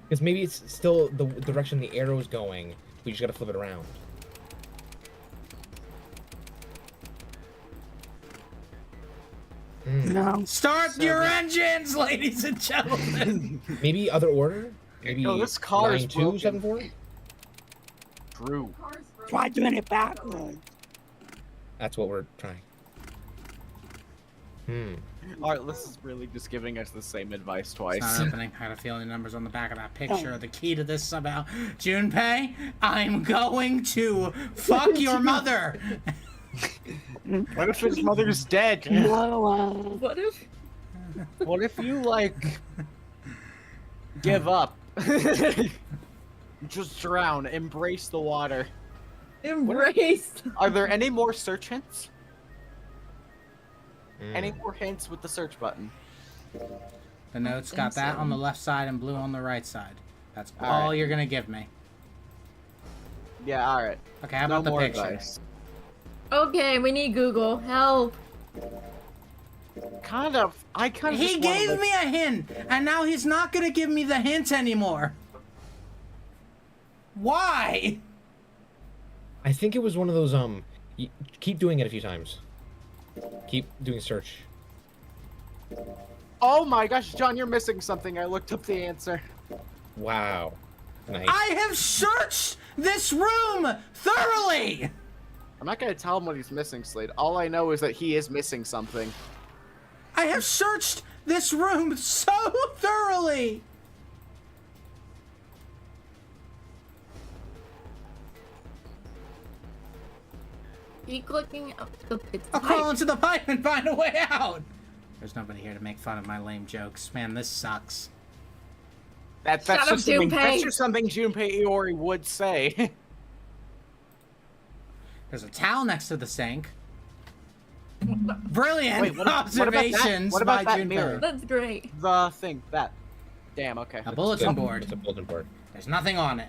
Because maybe it's still the direction the arrow's going. We just gotta flip it around. No. Start your engines, ladies and gentlemen. Maybe other order? Maybe Yo, this car is 9-2, broken. 7-4? True. Try doing it backwards. That's what we're trying. Alright, this is really just giving us the same advice It's twice. not opening. I had a feeling numbers on the back of that picture. The key to this somehow. Junpei, I'm going to fuck your mother. What if his mother's dead? No, What if? What if you, like, give up? Just drown. Embrace the water. Embraced. Are there any more search hints? Any more hints with the search button? The notes got that on the left side and blue on the right side. That's all Alright. you're gonna give me. Yeah, alright. Okay, how No about the more picture? advice. Okay, we need Google. Help. Kind of. I kind of. He gave me a hint, and now he's not gonna give me the hint anymore. Why? I think it was one of those, keep doing it a few times. Keep doing search. Oh my gosh, John, you're missing something. I looked up the answer. Wow. Nice. I have searched this room thoroughly. I'm not gonna tell him what he's missing, Slade. All I know is that he is missing something. I have searched this room so thoroughly. Keep clicking up the it's I'll crawl typed. into the pipe and find a way out. There's nobody here to make fun of my lame jokes. Man, this sucks. That's Shut up, just something. Junpei. That's just something Junpei Iori would say. There's a towel next to the sink. Brilliant Wait, what about that? observations What about by that Junpei. mirror? That's great. The thing that. Damn. Okay. A bulletin It's board. a bulletin board. There's nothing on it.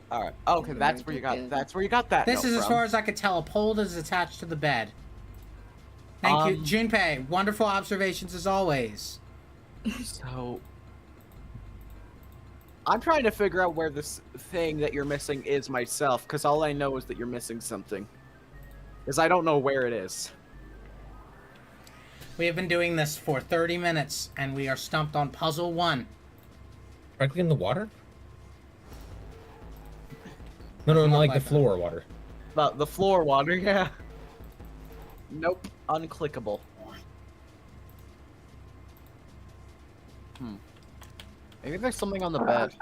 All right. Okay, that's where you got. That's where you got that. This note is as from. far as I could tell. A pole that is attached to the bed. Thank you, Junpei. Wonderful observations as always. So. I'm trying to figure out where this thing that you're missing is myself, because all I know is that you're missing something. Because I don't know where it is. We have been doing this for 30 minutes, and we are stumped on puzzle 1. Directly in the water? No, like the that. floor water. The floor water, yeah. Nope. Unclickable. Maybe there's something on the bed.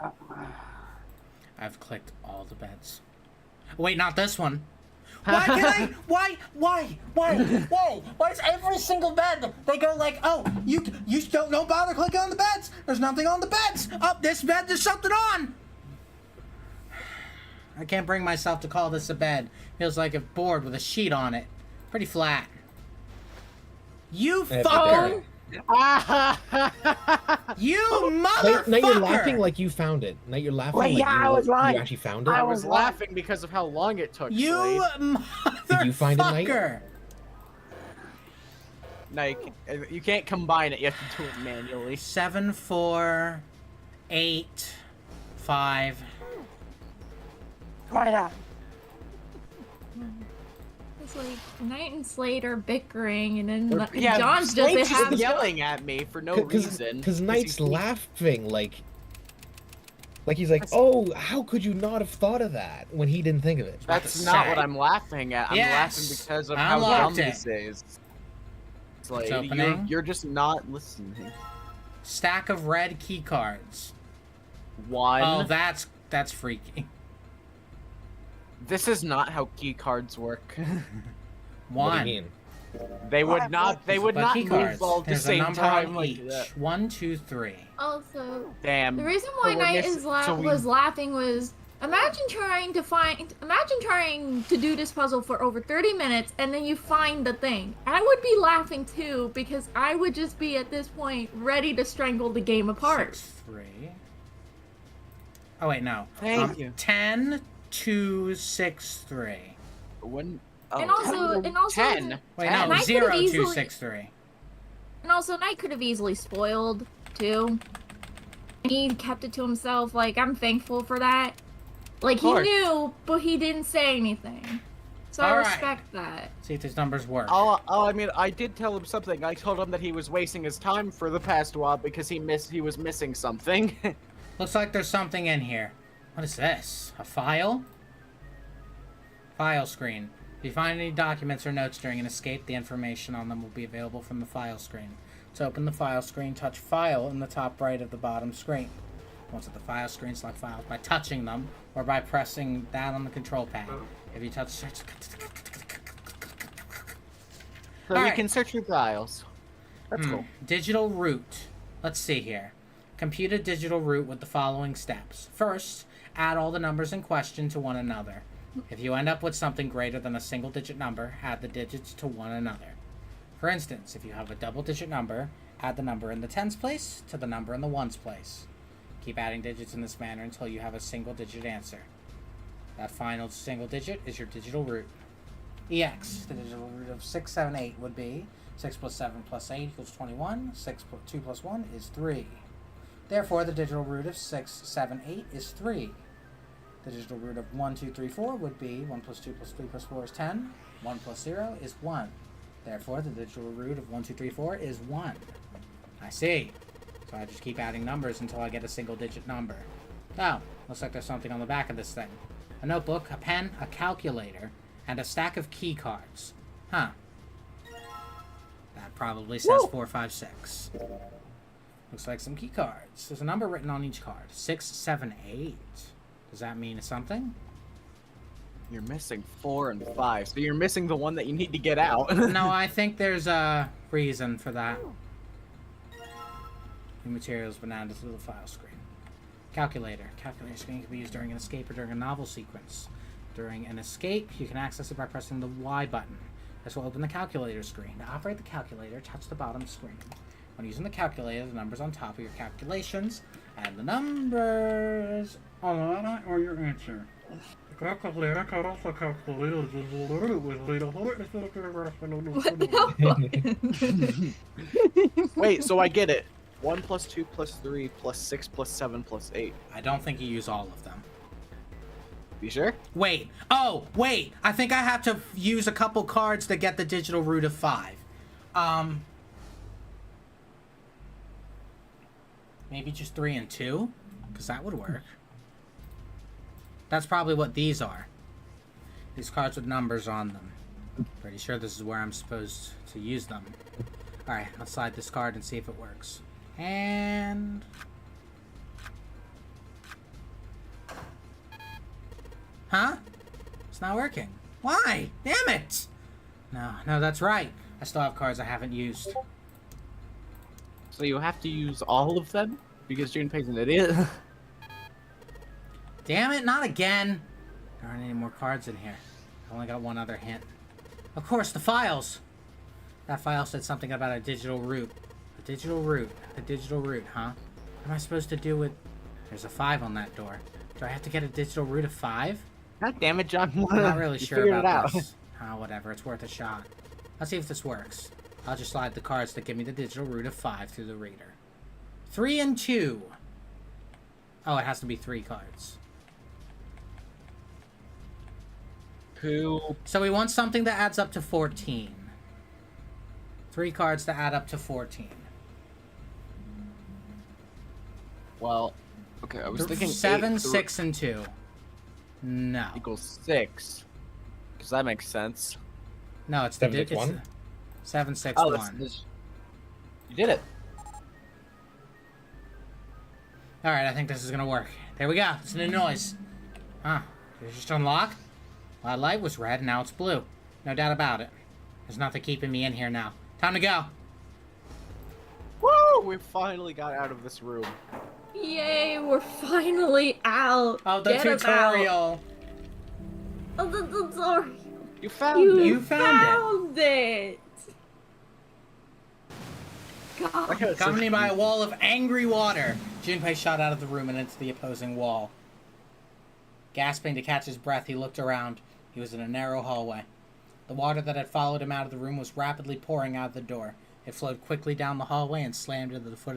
I've clicked all the beds. Wait, not this one. Why can I? Why is every single bed? They go like, oh, you don't bother clicking on the beds. There's nothing on the beds. Oh, this bed, there's something on. I can't bring myself to call this a bed. Feels like a board with a sheet on it. Pretty flat. You fucker! You Knight, motherfucker! Knight, you're laughing like you found it. Knight, you're laughing Well, like yeah, I you, was right. you actually found it. I I was was laughing because of how long it took. You Slade. motherfucker! Did you find it, Knight? No, you can't combine it. You have to do it manually. 7, 4, 8, 5. Try that. It's like Knight and Slade are bickering, and then Yeah, John's Slade's just having. yelling at me for no reason. Because Knight's he's- laughing like he's like, oh, how could you not have thought of that when he didn't think of it? That's not what I'm laughing at. I'm Yes, laughing because of I how dumb unlocked it. this is. Slade, opening. you're just not listening. Stack of red key cards. One. Oh, that's freaky. This is not how key cards work. What do 1. you mean? They would not. They would But not key move cards. all at the There's a same number time on like each. that. 1, 2, 3. Also, Damn. the reason why So we're Knight miss- is so we- was laughing was imagine trying to do this puzzle for over 30 minutes and then you find the thing. I would be laughing too because I would just be at this point ready to strangle the game apart. 6, 3. Oh wait, no. Thank you. 10, 2, 6, 3. When, And also- 10. Wait, 10. no. Knight could've 0, 2, easily- 6, 3. And also Knight could have easily spoiled too. He kept it to himself. Like, I'm thankful for that. Like, he course. knew, but he didn't say anything. So I Alright. respect that. See if these numbers work. I mean, I did tell him something. I told him that he was wasting his time for the past while because he was missing something. Looks like there's something in here. What is this? A file? File screen. If you find any documents or notes during an escape, the information on them will be available from the file screen. To open the file screen, touch File in the top right of the bottom screen. Once at the file screen, select Files by touching them or by pressing down on the control pad. If you touch so we Alright. can search through files. That's cool. Digital root. Let's see here. Compute a digital root with the following steps. First, add all the numbers in question to one another. If you end up with something greater than a single-digit number, add the digits to one another. For instance, if you have a double-digit number, add the number in the tens place to the number in the ones place. Keep adding digits in this manner until you have a single-digit answer. That final single digit is your digital root. EX, the digital root of 6, 7, 8 would be 6 plus 7 plus 8 equals 21. 2 plus 1 is 3. Therefore, the digital root of 6, 7, 8 is 3. The digital root of 1, 2, 3, 4 would be 1 plus 2 plus 3 plus 4 is 10. 1 plus 0 is 1. Therefore, the digital root of 1, 2, 3, 4 is 1. I see. So I just keep adding numbers until I get a single digit number. Oh, looks like there's something on the back of this thing. A notebook, a pen, a calculator, and a stack of key cards. Huh. That probably says 4, 5, 6. Looks like some key cards. There's a number written on each card. 6, 7, 8. Does that mean something? You're missing 4 and 5, so you're missing the one that you need to get out. No, I think there's a reason for that. New materials been added to the file screen. Calculator. Calculator screen can be used during an escape or during a novel sequence. During an escape, you can access it by pressing the Y button. This will open the calculator screen. To operate the calculator, touch the bottom screen. When using the calculator, the numbers on top are your calculations, and the numbers on the bottom are your answer. The calculator can also calculate What the hell? Wait, so I get it. 1 plus 2 plus 3 plus 6 plus 7 plus 8. I don't think you use all of them. You sure? Wait. Oh, wait. I think I have to use a couple cards to get the digital root of 5. Maybe just 3 and 2? Because that would work. That's probably what these are. These cards with numbers on them. Pretty sure this is where I'm supposed to use them. Alright, let's slide this card and see if it works. And... Huh? It's not working. Why? Damn it! No, that's right. I still have cards I haven't used. So you have to use all of them? Because Junpei's an idiot? Damn it, not again! There aren't any more cards in here. I only got one other hint. Of course, the files! That file said something about a digital root. A Digital route. The digital route, huh? What am I supposed to do with... There's a 5 on that door. Do I have to get a digital route of 5? God damn it, John. I'm not really You sure figured it about out. this. Oh, whatever. It's worth a shot. Let's see if this works. I'll just slide the cards that give me the digital route of 5 through the reader. 3 and 2. Oh, it has to be 3 cards. Who? So we want something that adds up to 14. 3 cards that add up to 14. Well, okay, I was thinking 7, 8 6, and 2. No. equals 6. Because that makes sense. No, it's the 7, 6, 1? 7, 6, Oh, 1. You did it. Alright, I think this is gonna work. There we go. It's a new noise. Huh. Did it just unlock? Well, that light was red, now it's blue. No doubt about it. There's nothing keeping me in here now. Time to go. Woo! We finally got out of this room. Yay, we're finally out. Oh, the Get us tutorial. out. Oh, the tutorial. You found it. You found it. found it. God. Look how it's Accompanied by a wall of angry water, Junpei shot out of the room and into the opposing wall. Gasping to catch his breath, he looked around. He was in a narrow hallway. The water that had followed him out of the room was rapidly pouring out the door. It flowed quickly down the hallway and slammed into the foot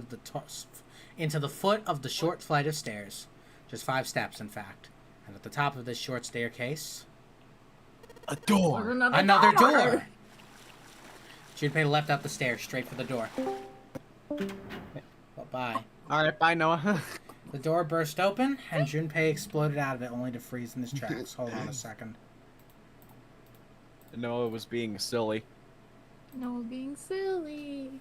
of the short flight of stairs. Just 5 steps, in fact. And at the top of this short staircase, a door. There's another door! Junpei leapt up the stairs, straight for the door. Bye-bye. Alright, bye, Noah. The door burst open, and Junpei exploded out of it, only to freeze in his tracks. Hold on a second. Noah was being silly. No being silly.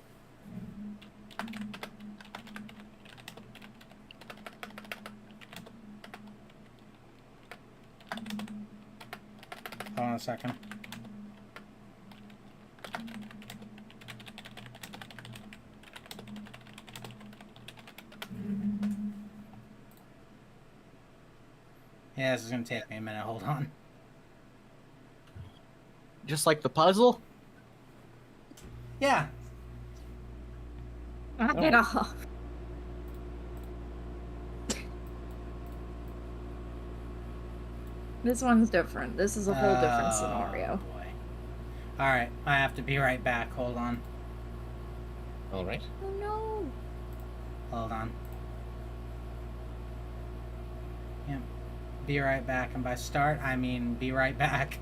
Hold on a second. Yeah, this is gonna take me a minute. Hold on. Just like the puzzle? Yeah. Knock it off. This one's different. This is a whole different scenario. Boy. Alright, I have to be right back. Hold on. Alright. Oh no. Hold on. Yep. Be right back. And by start, I mean be right back.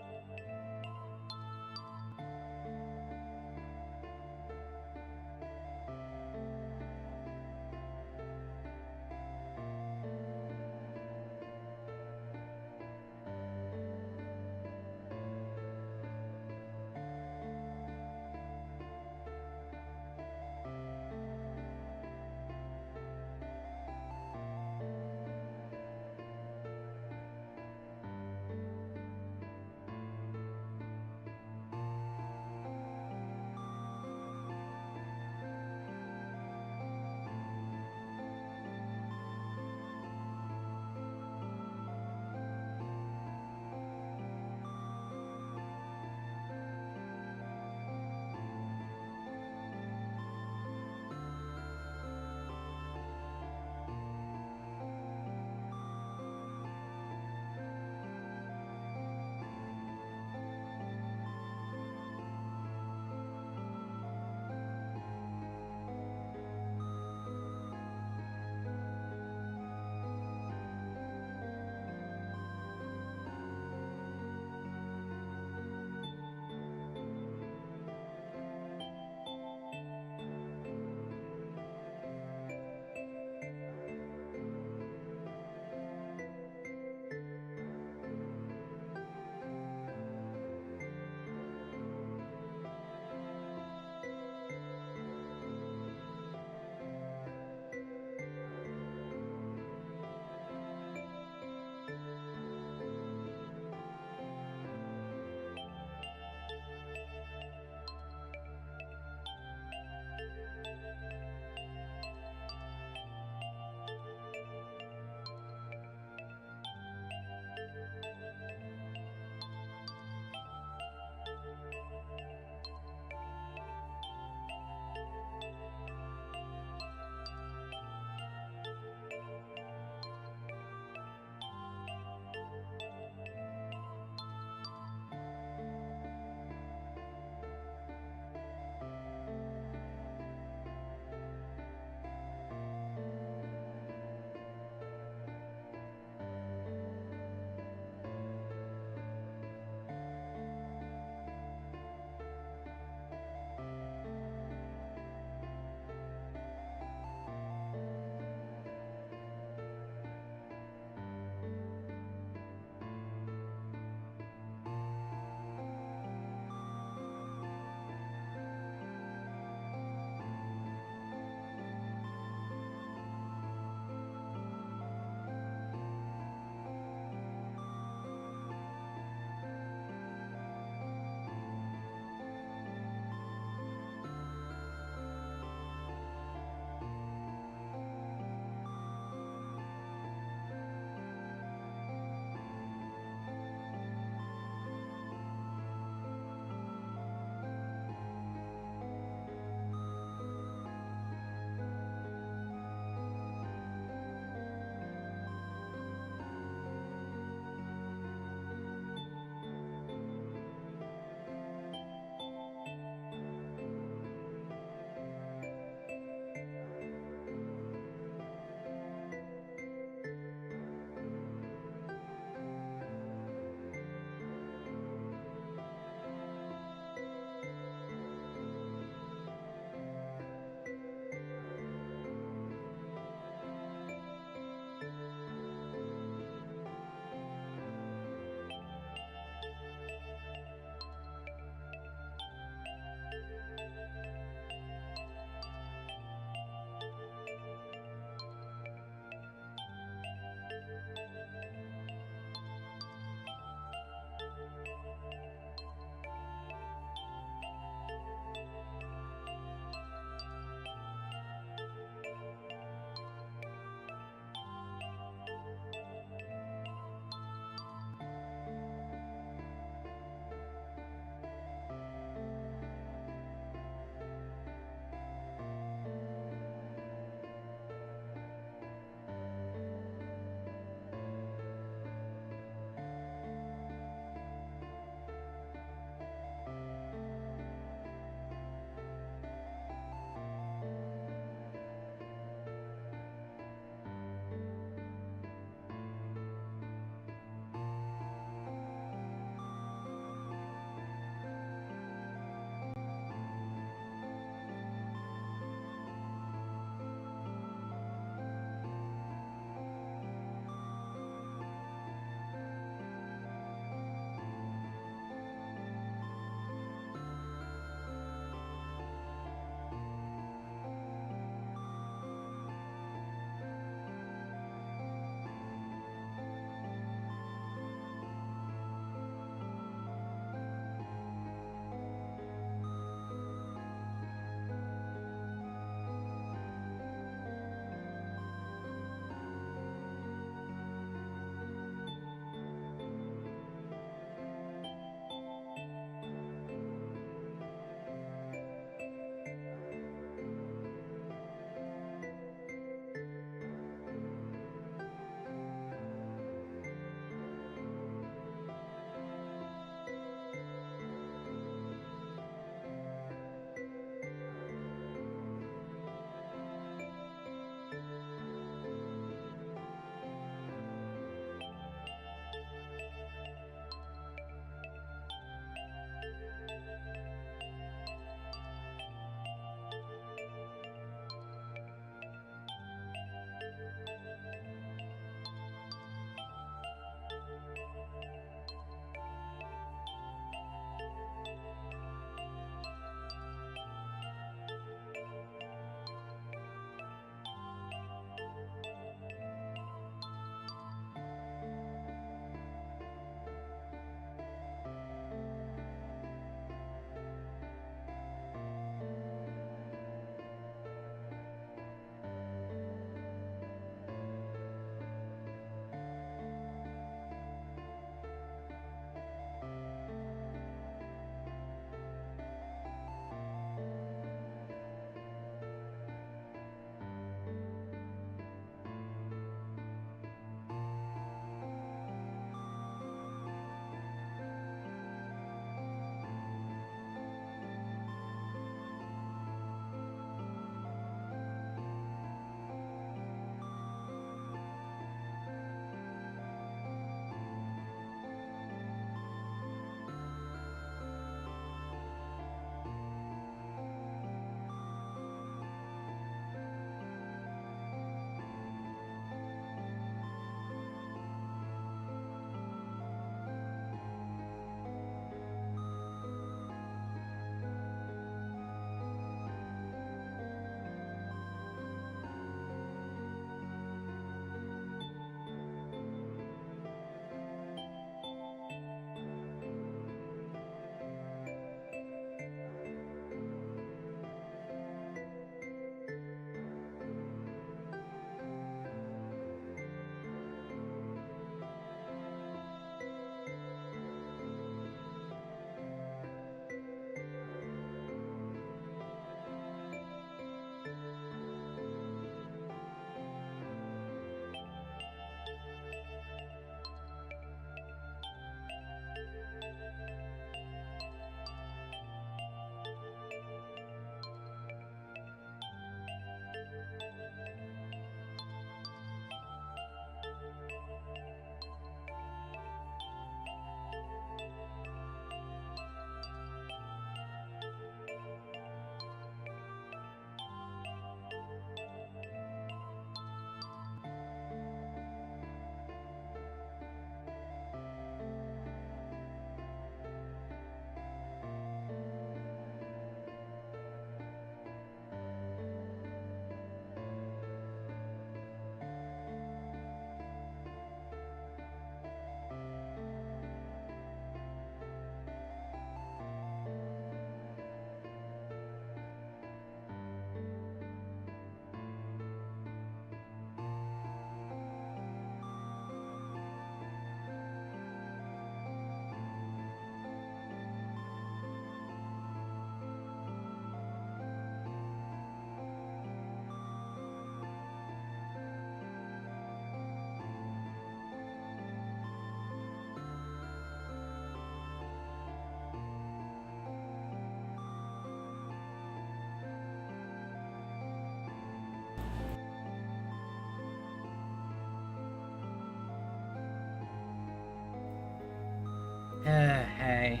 Hey.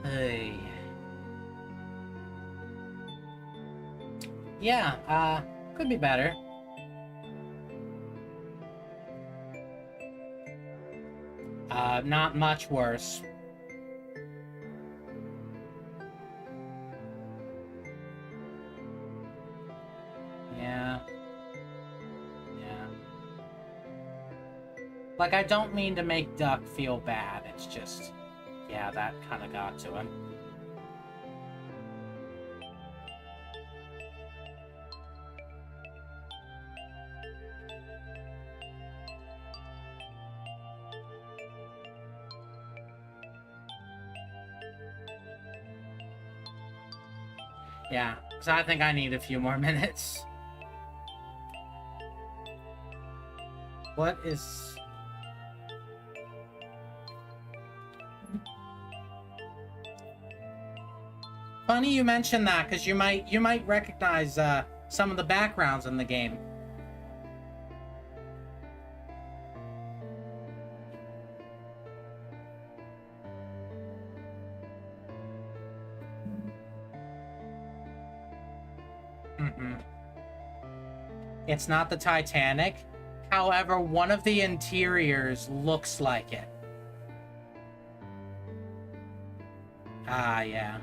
Hey. Yeah, could be better. Not much worse. Yeah. Like, I don't mean to make Duck feel bad, it's just... yeah, that kind of got to him. Yeah, because I think I need a few more minutes. What is... Funny you mention that, because you might recognize some of the backgrounds in the game. It's not the Titanic. However, one of the interiors looks like it. Ah, yeah.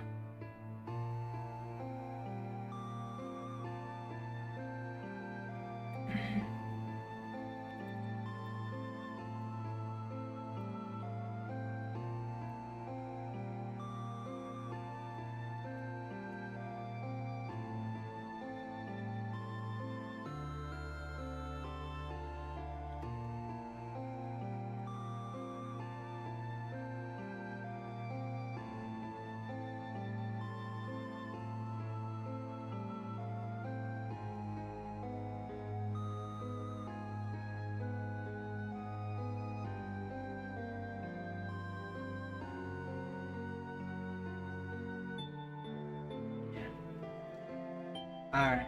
Alright.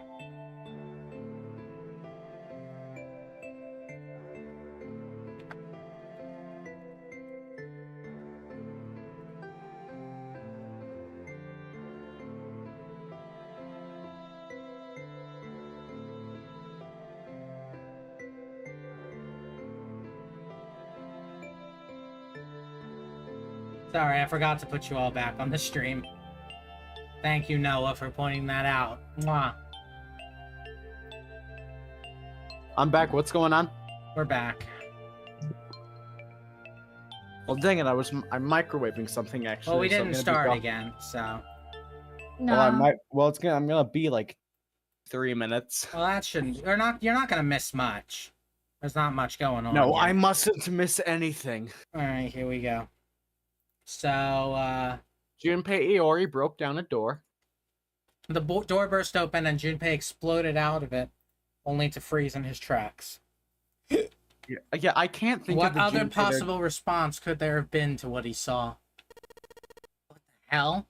Sorry, I forgot to put you all back on the stream. Thank you, Noah, for pointing that out. Mwah. I'm back. What's going on? We're back. Well, dang it! I'm microwaving something actually. Well, we so I'm didn't gonna be start gone. again, so... No. Well, I'm gonna be like 3 minutes. Well, that shouldn't... You're not gonna miss much. There's not much going on. No, yet. I mustn't miss anything. Alright, here we go. So, Junpei Iori broke down a door. the door burst open and Junpei exploded out of it, only to freeze in his tracks. Yeah, I can't think What of the other Junpei possible response could there have been to what he saw? What the hell?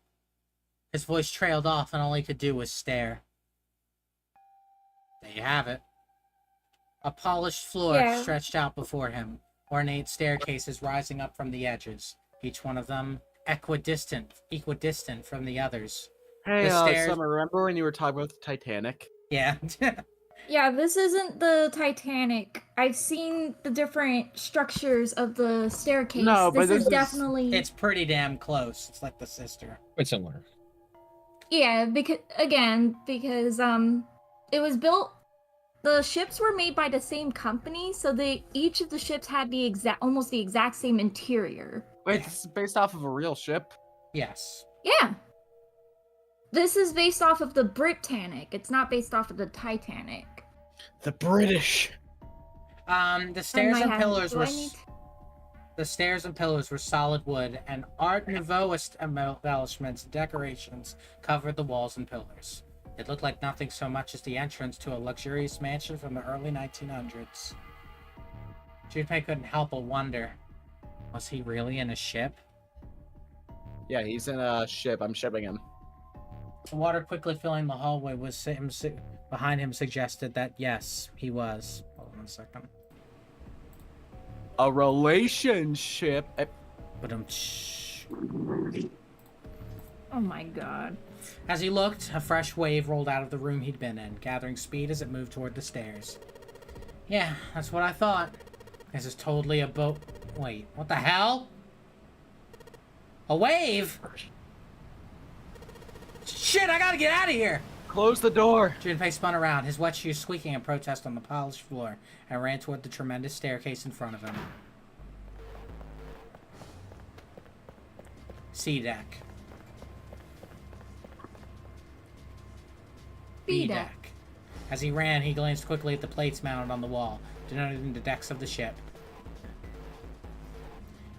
His voice trailed off and all he could do was stare. There you have it. A polished floor Yeah. stretched out before him, ornate staircases rising up from the edges, each one of them equidistant from the others. Hey, The stairs- Summer, remember when you were talking about the Titanic? Yeah. Yeah, this isn't the Titanic. I've seen the different structures of the staircase. No, but this this is is- definitely It's pretty damn close. It's like the sister. Quite similar. yeah, because it was built. The ships were made by the same company, so each of the ships had almost the exact same interior. Wait, this is based off of a real ship? Yes. Yeah. This is based off of the Britannic. It's not based off of the Titanic. The British. The stairs and pillars Do were I need- the stairs and pillars were solid wood, and Art Nouveauist embellishments and decorations covered the walls and pillars. It looked like nothing so much as the entrance to a luxurious mansion from the early 1900s. Junpei couldn't help but wonder, was he really in a ship? Yeah, he's in a ship. I'm shipping him. The water quickly filling the hallway behind him suggested that yes, he was. Hold on a second. A relationship. But Oh my god. As he looked, a fresh wave rolled out of the room he'd been in, gathering speed as it moved toward the stairs. Yeah, that's what I thought. This is totally a boat. Wait, what the hell? A wave? Shit, I gotta get out of here! Close the door. Junpei spun around, his wet shoes squeaking in protest on the polished floor, and ran toward the tremendous staircase in front of him. C deck. B deck. As he ran, he glanced quickly at the plates mounted on the wall, denoting the decks of the ship.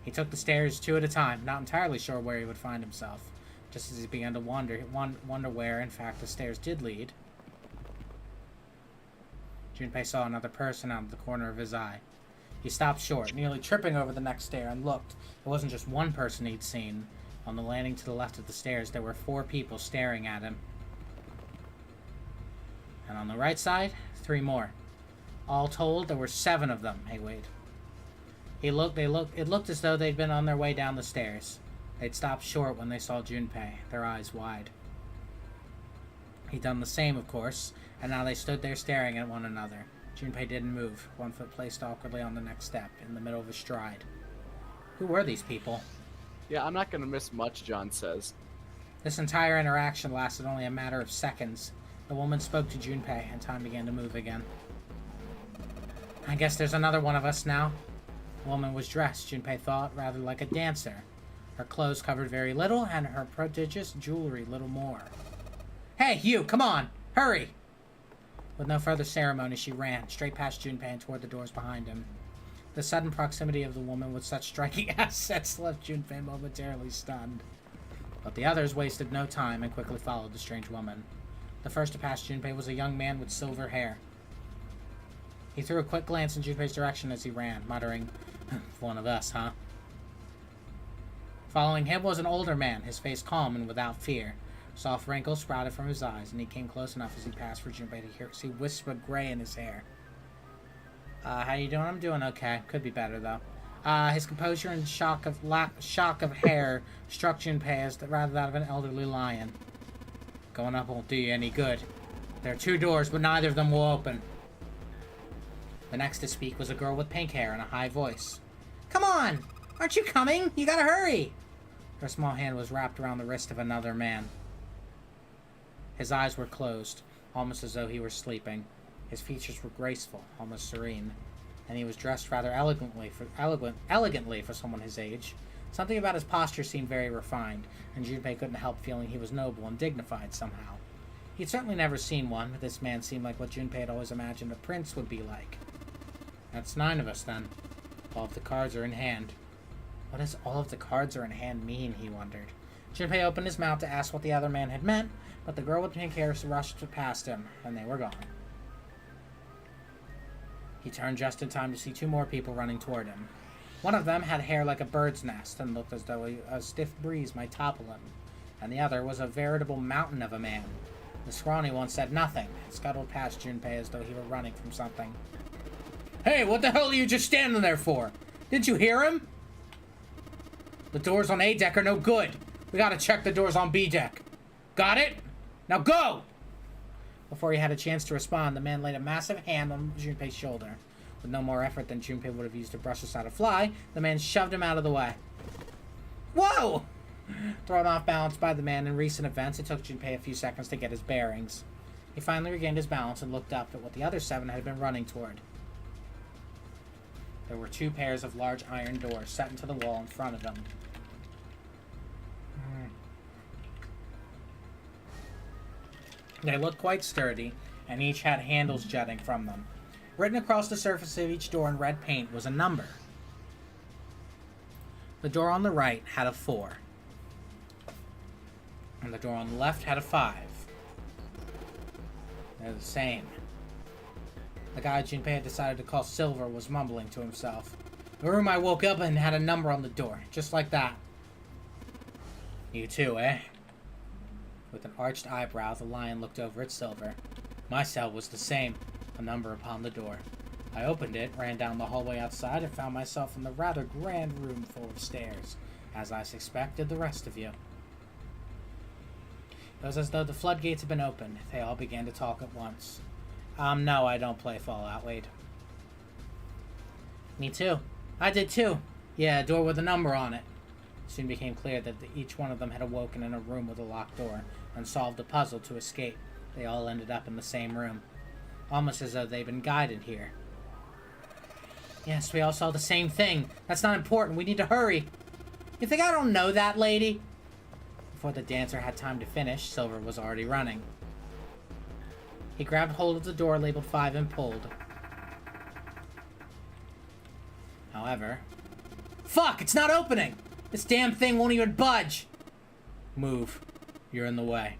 He took the stairs 2 at a time, not entirely sure where he would find himself. Just as he began to wonder where, in fact, the stairs did lead, Junpei saw another person out of the corner of his eye. He stopped short, nearly tripping over the next stair, and looked. It wasn't just one person he'd seen. On the landing to the left of the stairs, there were 4 people staring at him. And on the right side, 3 more. All told, there were 7 of them. Hey, wait. It looked as though they'd been on their way down the stairs. They'd stopped short when they saw Junpei, their eyes wide. He'd done the same, of course, and now they stood there staring at one another. Junpei didn't move, one foot placed awkwardly on the next step, in the middle of a stride. Who were these people? Yeah, I'm not gonna miss much, John says. This entire interaction lasted only a matter of seconds. The woman spoke to Junpei, and time began to move again. I guess there's another one of us now. The woman was dressed, Junpei thought, rather like a dancer. Her clothes covered very little, and her prodigious jewelry little more. Hey, you, come on! Hurry! With no further ceremony, she ran, straight past Junpei and toward the doors behind him. The sudden proximity of the woman with such striking assets left Junpei momentarily stunned. But the others wasted no time and quickly followed the strange woman. The first to pass Junpei was a young man with silver hair. He threw a quick glance in Junpei's direction as he ran, muttering, "One of us, huh?" Following him was an older man, his face calm and without fear. Soft wrinkles sprouted from his eyes, and he came close enough as he passed for Junpei to see wisps of gray in his hair. How you doing? I'm doing okay. Could be better, though. His composure and shock of hair struck Junpei as rather that of an elderly lion. Going up won't do you any good. There are 2 doors, but neither of them will open. The next to speak was a girl with pink hair and a high voice. Come on! Aren't you coming? You gotta hurry! Her small hand was wrapped around the wrist of another man. His eyes were closed, almost as though he were sleeping. His features were graceful, almost serene, and he was dressed rather elegantly for someone his age. Something about his posture seemed very refined, and Junpei couldn't help feeling he was noble and dignified somehow. He'd certainly never seen one, but this man seemed like what Junpei had always imagined a prince would be like. That's 9 of us, then. All of the cards are in hand. What does all of the cards are in hand mean, he wondered. Junpei opened his mouth to ask what the other man had meant, but the girl with pink hair rushed past him, and they were gone. He turned just in time to see 2 more people running toward him. One of them had hair like a bird's nest and looked as though a stiff breeze might topple him, and the other was a veritable mountain of a man. The scrawny one said nothing and scuttled past Junpei as though he were running from something. Hey, what the hell are you just standing there for? Didn't you hear him? The doors on A deck are no good. We gotta check the doors on B deck. Got it? Now go! Before he had a chance to respond, the man laid a massive hand on Junpei's shoulder. With no more effort than Junpei would have used to brush aside a fly, the man shoved him out of the way. Whoa! Thrown off balance by the man in recent events, it took Junpei a few seconds to get his bearings. He finally regained his balance and looked up at what the other 7 had been running toward. There were 2 pairs of large iron doors set into the wall in front of them. They looked quite sturdy, and each had handles jutting from them. Written across the surface of each door in red paint was a number. The door on the right had a 4. And the door on the left had a 5. They're the same. The guy Junpei had decided to call Silver was mumbling to himself. The room I woke up in had a number on the door, just like that. You too, eh? With an arched eyebrow, the lion looked over at Silver. My cell was the same, a number upon the door. I opened it, ran down the hallway outside, and found myself in the rather grand room full of stairs, as I suspected the rest of you. It was as though the floodgates had been opened. They all began to talk at once. No, I don't play Fallout, Wade. Me too. I did too. Yeah, a door with a number on it. It soon became clear that each one of them had awoken in a room with a locked door and solved a puzzle to escape. They all ended up in the same room, almost as though they'd been guided here. Yes, we all saw the same thing. That's not important. We need to hurry. You think I don't know that, lady? Before the dancer had time to finish, Silver was already running. He grabbed hold of the door labeled 5 and pulled. However... Fuck! It's not opening! This damn thing won't even budge! Move. You're in the way.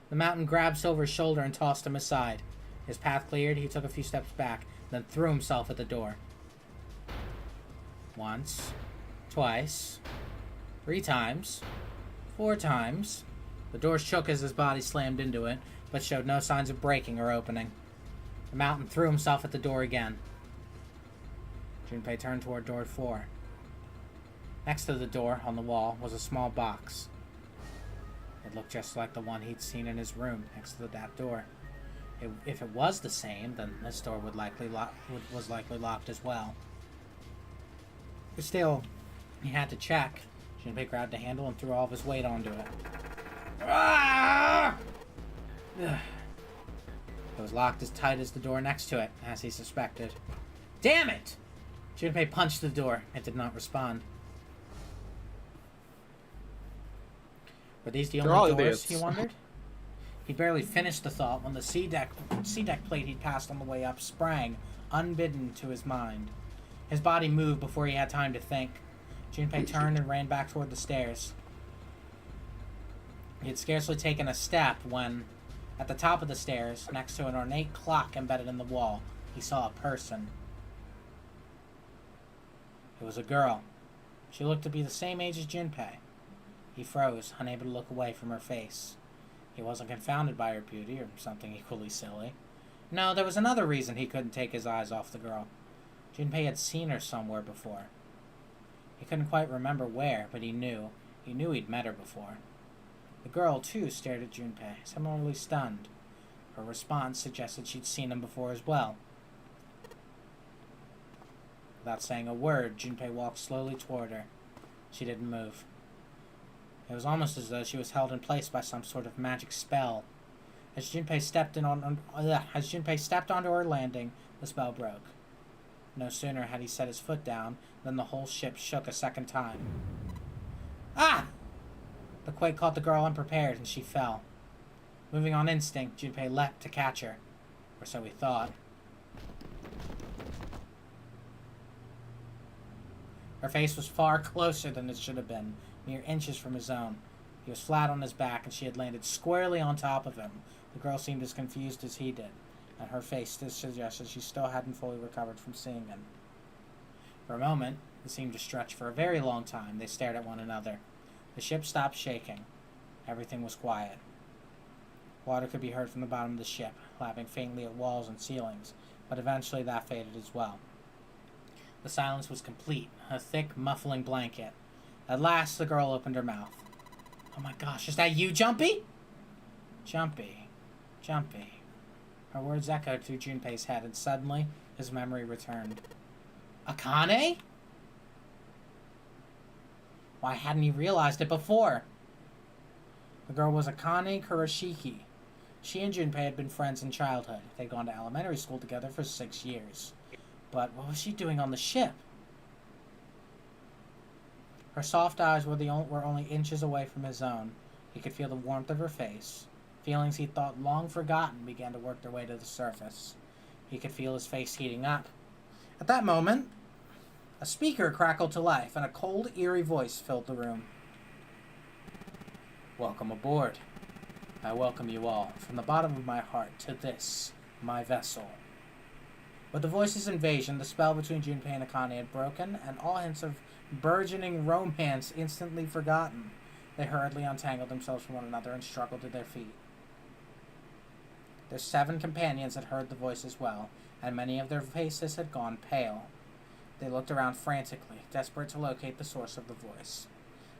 The mountain grabbed Silver's shoulder and tossed him aside. His path cleared, he took a few steps back, then threw himself at the door. Once. Twice. 3 times. 4 times. The door shook as his body slammed into it, but showed no signs of breaking or opening. The mountain threw himself at the door again. Junpei turned toward door 4. Next to the door, on the wall, was a small box. It looked just like the one he'd seen in his room, next to that door. If it was the same, then this door was likely locked as well. But still, he had to check. Junpei grabbed the handle and threw all of his weight onto it. Ah! Ugh. It was locked as tight as the door next to it, as he suspected. Damn it! Junpei punched the door. It did not respond. Were these the They're all only doors, idiots. he wondered? He barely finished the thought when the C deck plate he'd passed on the way up sprang, unbidden, to his mind. His body moved before he had time to think. Junpei turned and ran back toward the stairs. He had scarcely taken a step when, at the top of the stairs, next to an ornate clock embedded in the wall, he saw a person. It was a girl. She looked to be the same age as Junpei. He froze, unable to look away from her face. He wasn't confounded by her beauty, or something equally silly. No, there was another reason he couldn't take his eyes off the girl. Junpei had seen her somewhere before. He couldn't quite remember where, but he knew. He knew he'd met her before. The girl, too, stared at Junpei, similarly stunned. Her response suggested she'd seen him before as well. Without saying a word, Junpei walked slowly toward her. She didn't move. It was almost as though she was held in place by some sort of magic spell. As Junpei stepped onto her landing, the spell broke. No sooner had he set his foot down than the whole ship shook a second time. Ah! The quake caught the girl unprepared, and she fell. Moving on instinct, Junpei leapt to catch her. Or so he thought. Her face was far closer than it should have been, mere inches from his own. He was flat on his back, and she had landed squarely on top of him. The girl seemed as confused as he did, and her face suggested she still hadn't fully recovered from seeing him. For a moment, it seemed to stretch for a very long time. They stared at one another. The ship stopped shaking. Everything was quiet. Water could be heard from the bottom of the ship, lapping faintly at walls and ceilings, but eventually that faded as well. The silence was complete, a thick, muffling blanket. At last, the girl opened her mouth. Oh my gosh, is that you, Jumpy? Jumpy. Jumpy. Her words echoed through Junpei's head, and suddenly, his memory returned. Akane? Why hadn't he realized it before? The girl was Akane Kurashiki. She and Junpei had been friends in childhood. They'd gone to elementary school together for 6 years. But what was she doing on the ship? Her soft eyes were only inches away from his own. He could feel the warmth of her face. Feelings he thought long forgotten began to work their way to the surface. He could feel his face heating up. At that moment, a speaker crackled to life, and a cold, eerie voice filled the room. Welcome aboard. I welcome you all, from the bottom of my heart, to this, my vessel. With the voice's invasion, the spell between Junpei and Akane had broken, and all hints of burgeoning romance instantly forgotten. They hurriedly untangled themselves from one another and struggled to their feet. Their 7 companions had heard the voice as well, and many of their faces had gone pale. They looked around frantically, desperate to locate the source of the voice.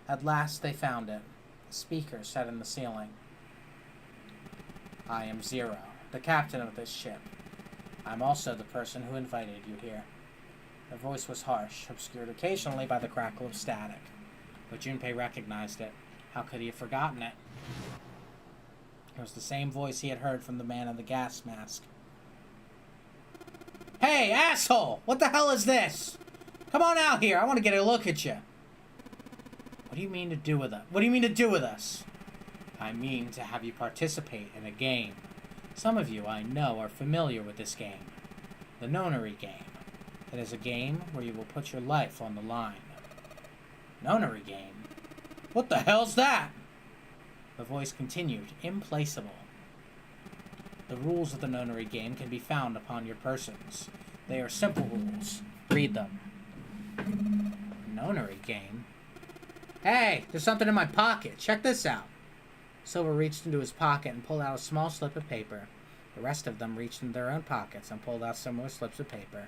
At last they found it. A speaker set in the ceiling. I am Zero, the captain of this ship. I'm also the person who invited you here. The voice was harsh, obscured occasionally by the crackle of static. But Junpei recognized it. How could he have forgotten it? It was the same voice he had heard from the man in the gas mask. Hey, asshole! What the hell is this? Come on out here. I want to get a look at you. What do you mean to do with us? What do you mean to do with us? I mean to have you participate in a game. Some of you, I know, are familiar with this game. The Nonary game. It is a game where you will put your life on the line. Nonary game? What the hell's that? The voice continued, implacable. The rules of the Nonary game can be found upon your persons. They are simple rules. Read them. Nonary game? Hey, there's something in my pocket. Check this out. Silver reached into his pocket and pulled out a small slip of paper. The rest of them reached into their own pockets and pulled out similar slips of paper.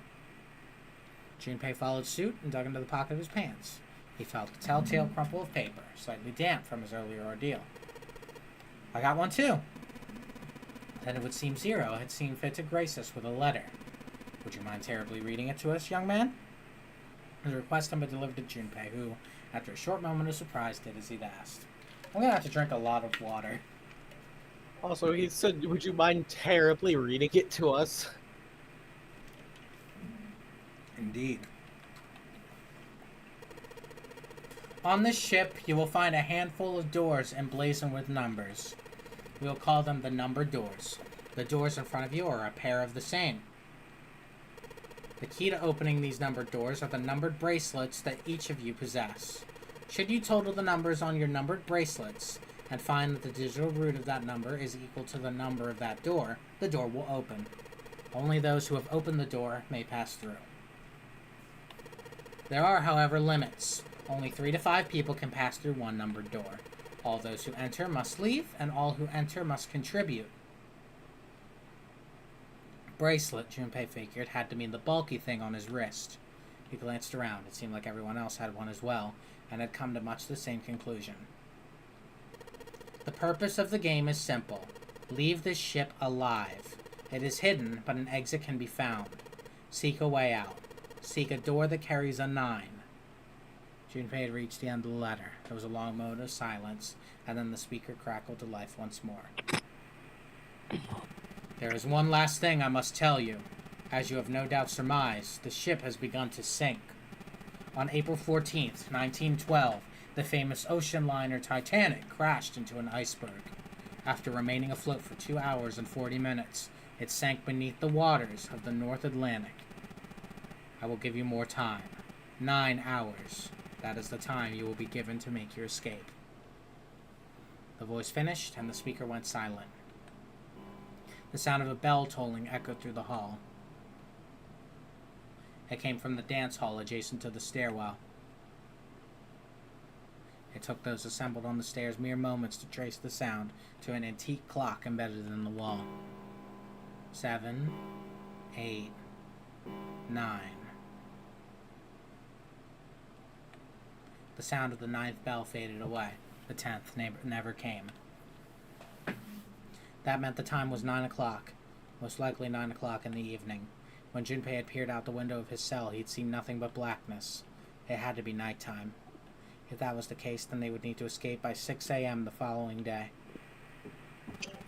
Junpei followed suit and dug into the pocket of his pants. He felt a telltale crumple of paper, slightly damp from his earlier ordeal. I got one too. Then it would seem Zero had seen fit to grace us with a letter. Would you mind terribly reading it to us, young man? The request had been delivered to Junpei, who, After a short moment of surprise, did as he'd asked. I'm gonna have to drink a lot of water. Also, he said, would you mind terribly reading it to us? Indeed. On this ship, you will find a handful of doors emblazoned with numbers. We will call them the numbered doors. The doors in front of you are a pair of the same. The key to opening these numbered doors are the numbered bracelets that each of you possess. Should you total the numbers on your numbered bracelets and find that the digital root of that number is equal to the number of that door, the door will open. Only those who have opened the door may pass through. There are, however, limits. Only 3 to 5 people can pass through one numbered door. All those who enter must leave, and all who enter must contribute. Bracelet, Junpei figured, had to mean the bulky thing on his wrist. He glanced around. It seemed like everyone else had one as well, and had come to much the same conclusion. The purpose of the game is simple. Leave this ship alive. It is hidden, but an exit can be found. Seek a way out. Seek a door that carries a 9. Junpei had reached the end of the letter. There was a long moment of silence, and then the speaker crackled to life once more. There is one last thing I must tell you. As you have no doubt surmised, the ship has begun to sink. On April 14th, 1912, the famous ocean liner Titanic crashed into an iceberg. After remaining afloat for 2 hours and 40 minutes, it sank beneath the waters of the North Atlantic. I will give you more time. 9 hours. That is the time you will be given to make your escape. The voice finished, and the speaker went silent. The sound of a bell tolling echoed through the hall. It came from the dance hall adjacent to the stairwell. It took those assembled on the stairs mere moments to trace the sound to an antique clock embedded in the wall. 7, 8, 9. The sound of the 9th bell faded away. The 10th never came. That meant the time was 9 o'clock, most likely 9 o'clock in the evening. When Junpei had peered out the window of his cell, he had seen nothing but blackness. It had to be nighttime. If that was the case, then they would need to escape by 6 a.m. the following day.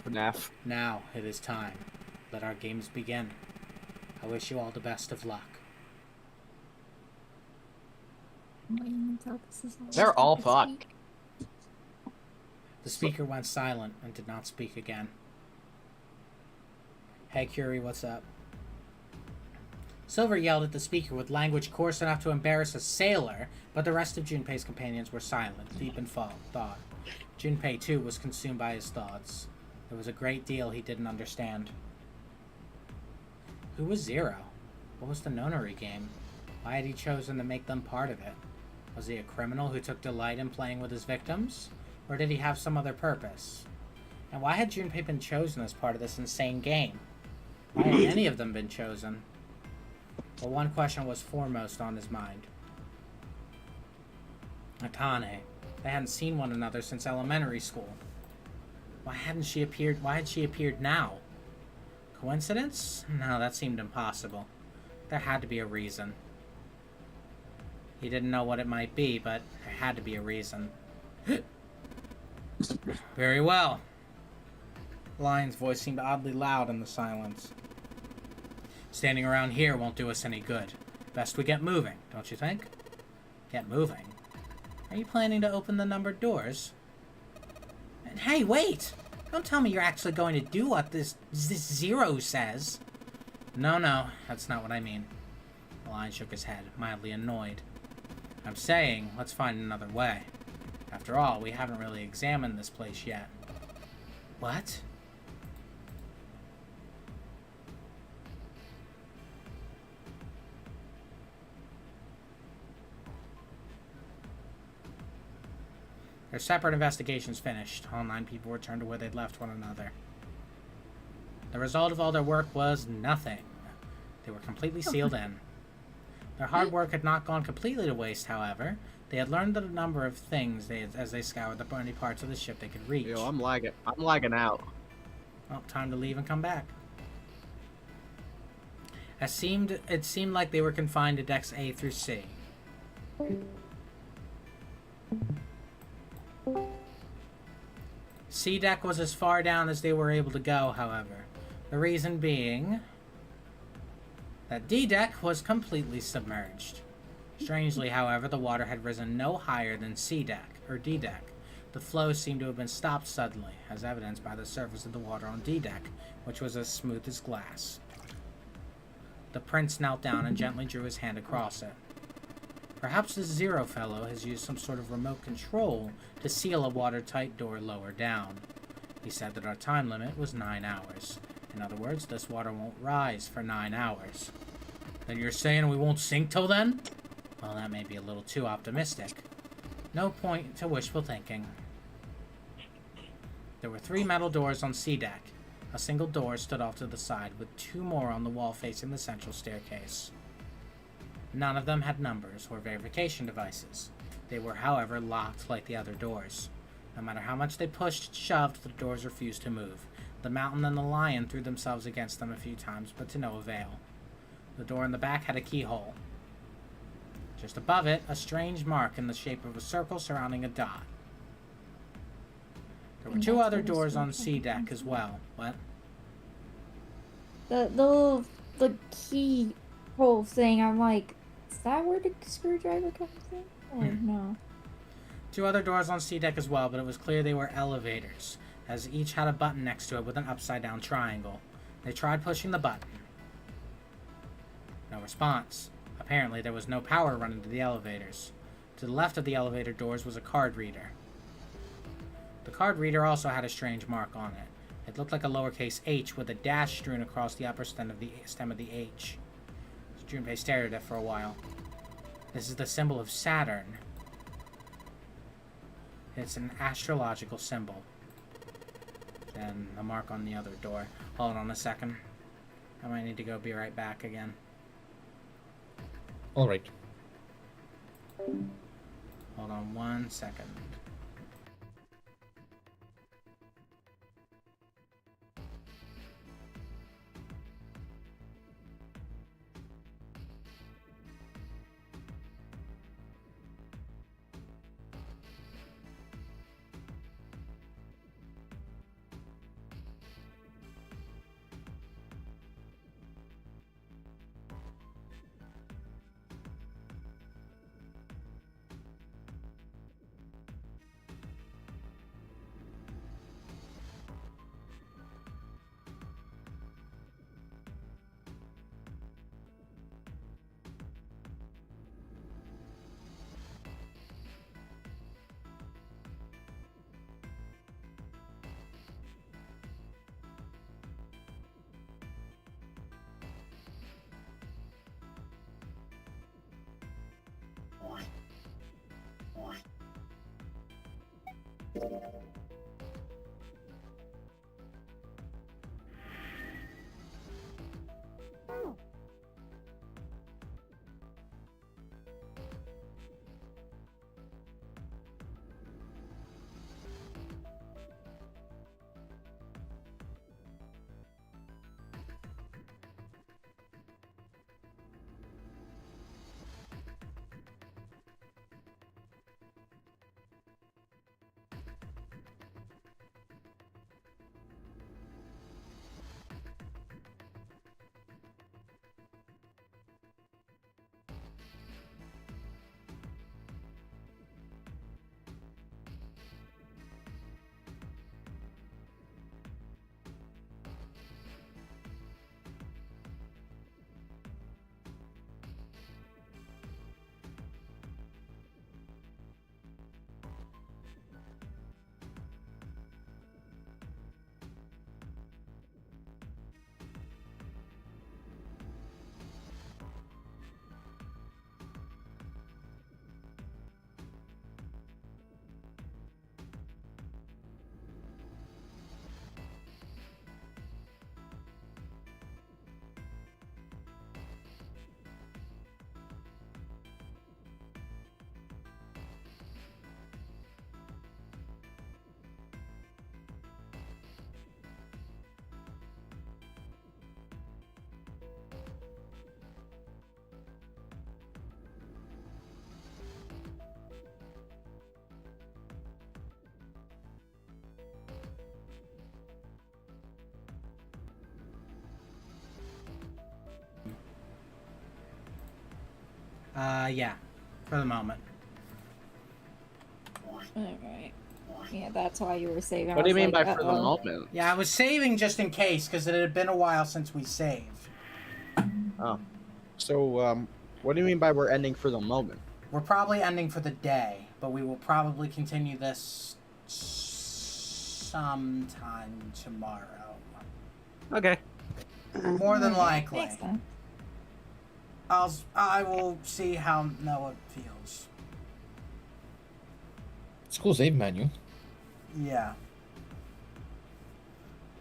FNAF. Now it is time. Let our games begin. I wish you all the best of luck. I'm waiting until this is all They're all to fucked. speak. The speaker went silent and did not speak again. Hey, Curie, what's up? Silver yelled at the speaker with language coarse enough to embarrass a sailor, but the rest of Junpei's companions were silent, deep in thought. Junpei, too, was consumed by his thoughts. There was a great deal he didn't understand. Who was Zero? What was the nonary game? Why had he chosen to make them part of it? Was he a criminal who took delight in playing with his victims? Or did he have some other purpose? And why had Junpei been chosen as part of this insane game? Why had any of them been chosen? Well, one question was foremost on his mind. Akane. They hadn't seen one another since elementary school. Why had she appeared now? Coincidence? No, that seemed impossible. There had to be a reason. He didn't know what it might be, but there had to be a reason. Very well. Lion's voice seemed oddly loud in the silence. Standing around here won't do us any good. Best we get moving, don't you think? Get moving? Are you planning to open the numbered doors? And hey, wait! Don't tell me you're actually going to do what this Zero says. No, that's not what I mean. The Lion shook his head, mildly annoyed. I'm saying, let's find another way. After all, we haven't really examined this place yet. What? Their separate investigations finished. All 9 people returned to where they'd left one another. The result of all their work was nothing. They were completely sealed in. Their hard work had not gone completely to waste, however. They had learned a number of things as they scoured the many parts of the ship they could reach. Yo, I'm lagging out. Well, time to leave and come back. It seemed like they were confined to decks A through C. C deck was as far down as they were able to go, however. The reason being that D deck was completely submerged. Strangely, however, the water had risen no higher than C deck, or D deck. The flow seemed to have been stopped suddenly, as evidenced by the surface of the water on D deck, which was as smooth as glass. The prince knelt down and gently drew his hand across it. Perhaps this Zero fellow has used some sort of remote control to seal a watertight door lower down. He said that our time limit was 9 hours. In other words, this water won't rise for 9 hours. Then you're saying we won't sink till then? Well, that may be a little too optimistic. No point to wishful thinking. There were 3 metal doors on C deck. A single door stood off to the side, with 2 more on the wall facing the central staircase. None of them had numbers or verification devices. They were, however, locked like the other doors. No matter how much they pushed and shoved, the doors refused to move. The mountain and the lion threw themselves against them a few times, but to no avail. The door in the back had a keyhole. Just above it, a strange mark in the shape of a circle surrounding a dot. There were 2 other doors on C deck as well. What? The keyhole thing, I'm like, is that where the screwdriver comes in? Or no? 2 other doors on C deck as well, but it was clear they were elevators, as each had a button next to it with an upside-down triangle. They tried pushing the button. No response. Apparently, there was no power running to the elevators. To the left of the elevator doors was a card reader. The card reader also had a strange mark on it. It looked like a lowercase h with a dash strewn across the upper stem of the H. Junpei stared at it for a while. This is the symbol of Saturn. It's an astrological symbol. And a mark on the other door. Hold on a second. I might need to go be right back again. All right. Hold on 1 second. Yeah, for the moment. Alright. Yeah, that's why you were saving. I What do you was mean like, by for the uh-oh. moment? Yeah, I was saving just in case because it had been a while since we saved. Oh. So, what do you mean by we're ending for the moment? We're probably ending for the day, but we will probably continue this sometime tomorrow. Okay. More than Alright, likely. makes sense. I will see how Noah feels. It's a cool save menu. Yeah.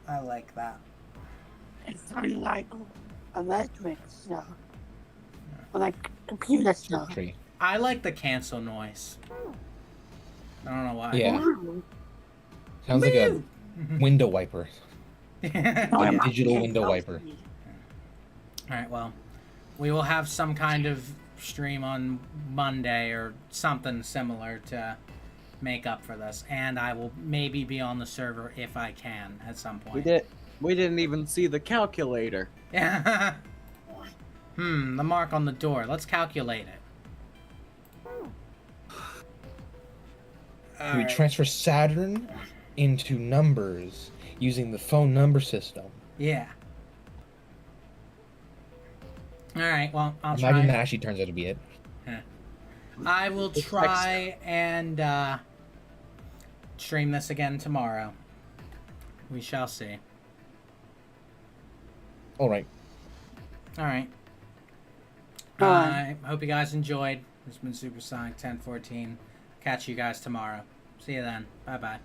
I like that. It's kind of like electric stuff. Or like computer stuff. Tree. I like the cancel noise. I don't know why. Yeah. Wow. Sounds like a window wiper. No, Yeah. I'm not digital being window healthy. wiper. Alright, well, we will have some kind of stream on Monday or something similar to make up for this. And I will maybe be on the server if I can at some point. We didn't even see the calculator. Yeah. The mark on the door. Let's calculate it. We Alright. transfer Saturn into numbers using the phone number system. Yeah. Alright, well, I'll Imagine try. that actually turns out to be it. I will It's try and stream this again tomorrow. We shall see. All right. Alright. Alright. I hope you guys enjoyed. This has been Supersonic 1014. Catch you guys tomorrow. See you then. Bye bye.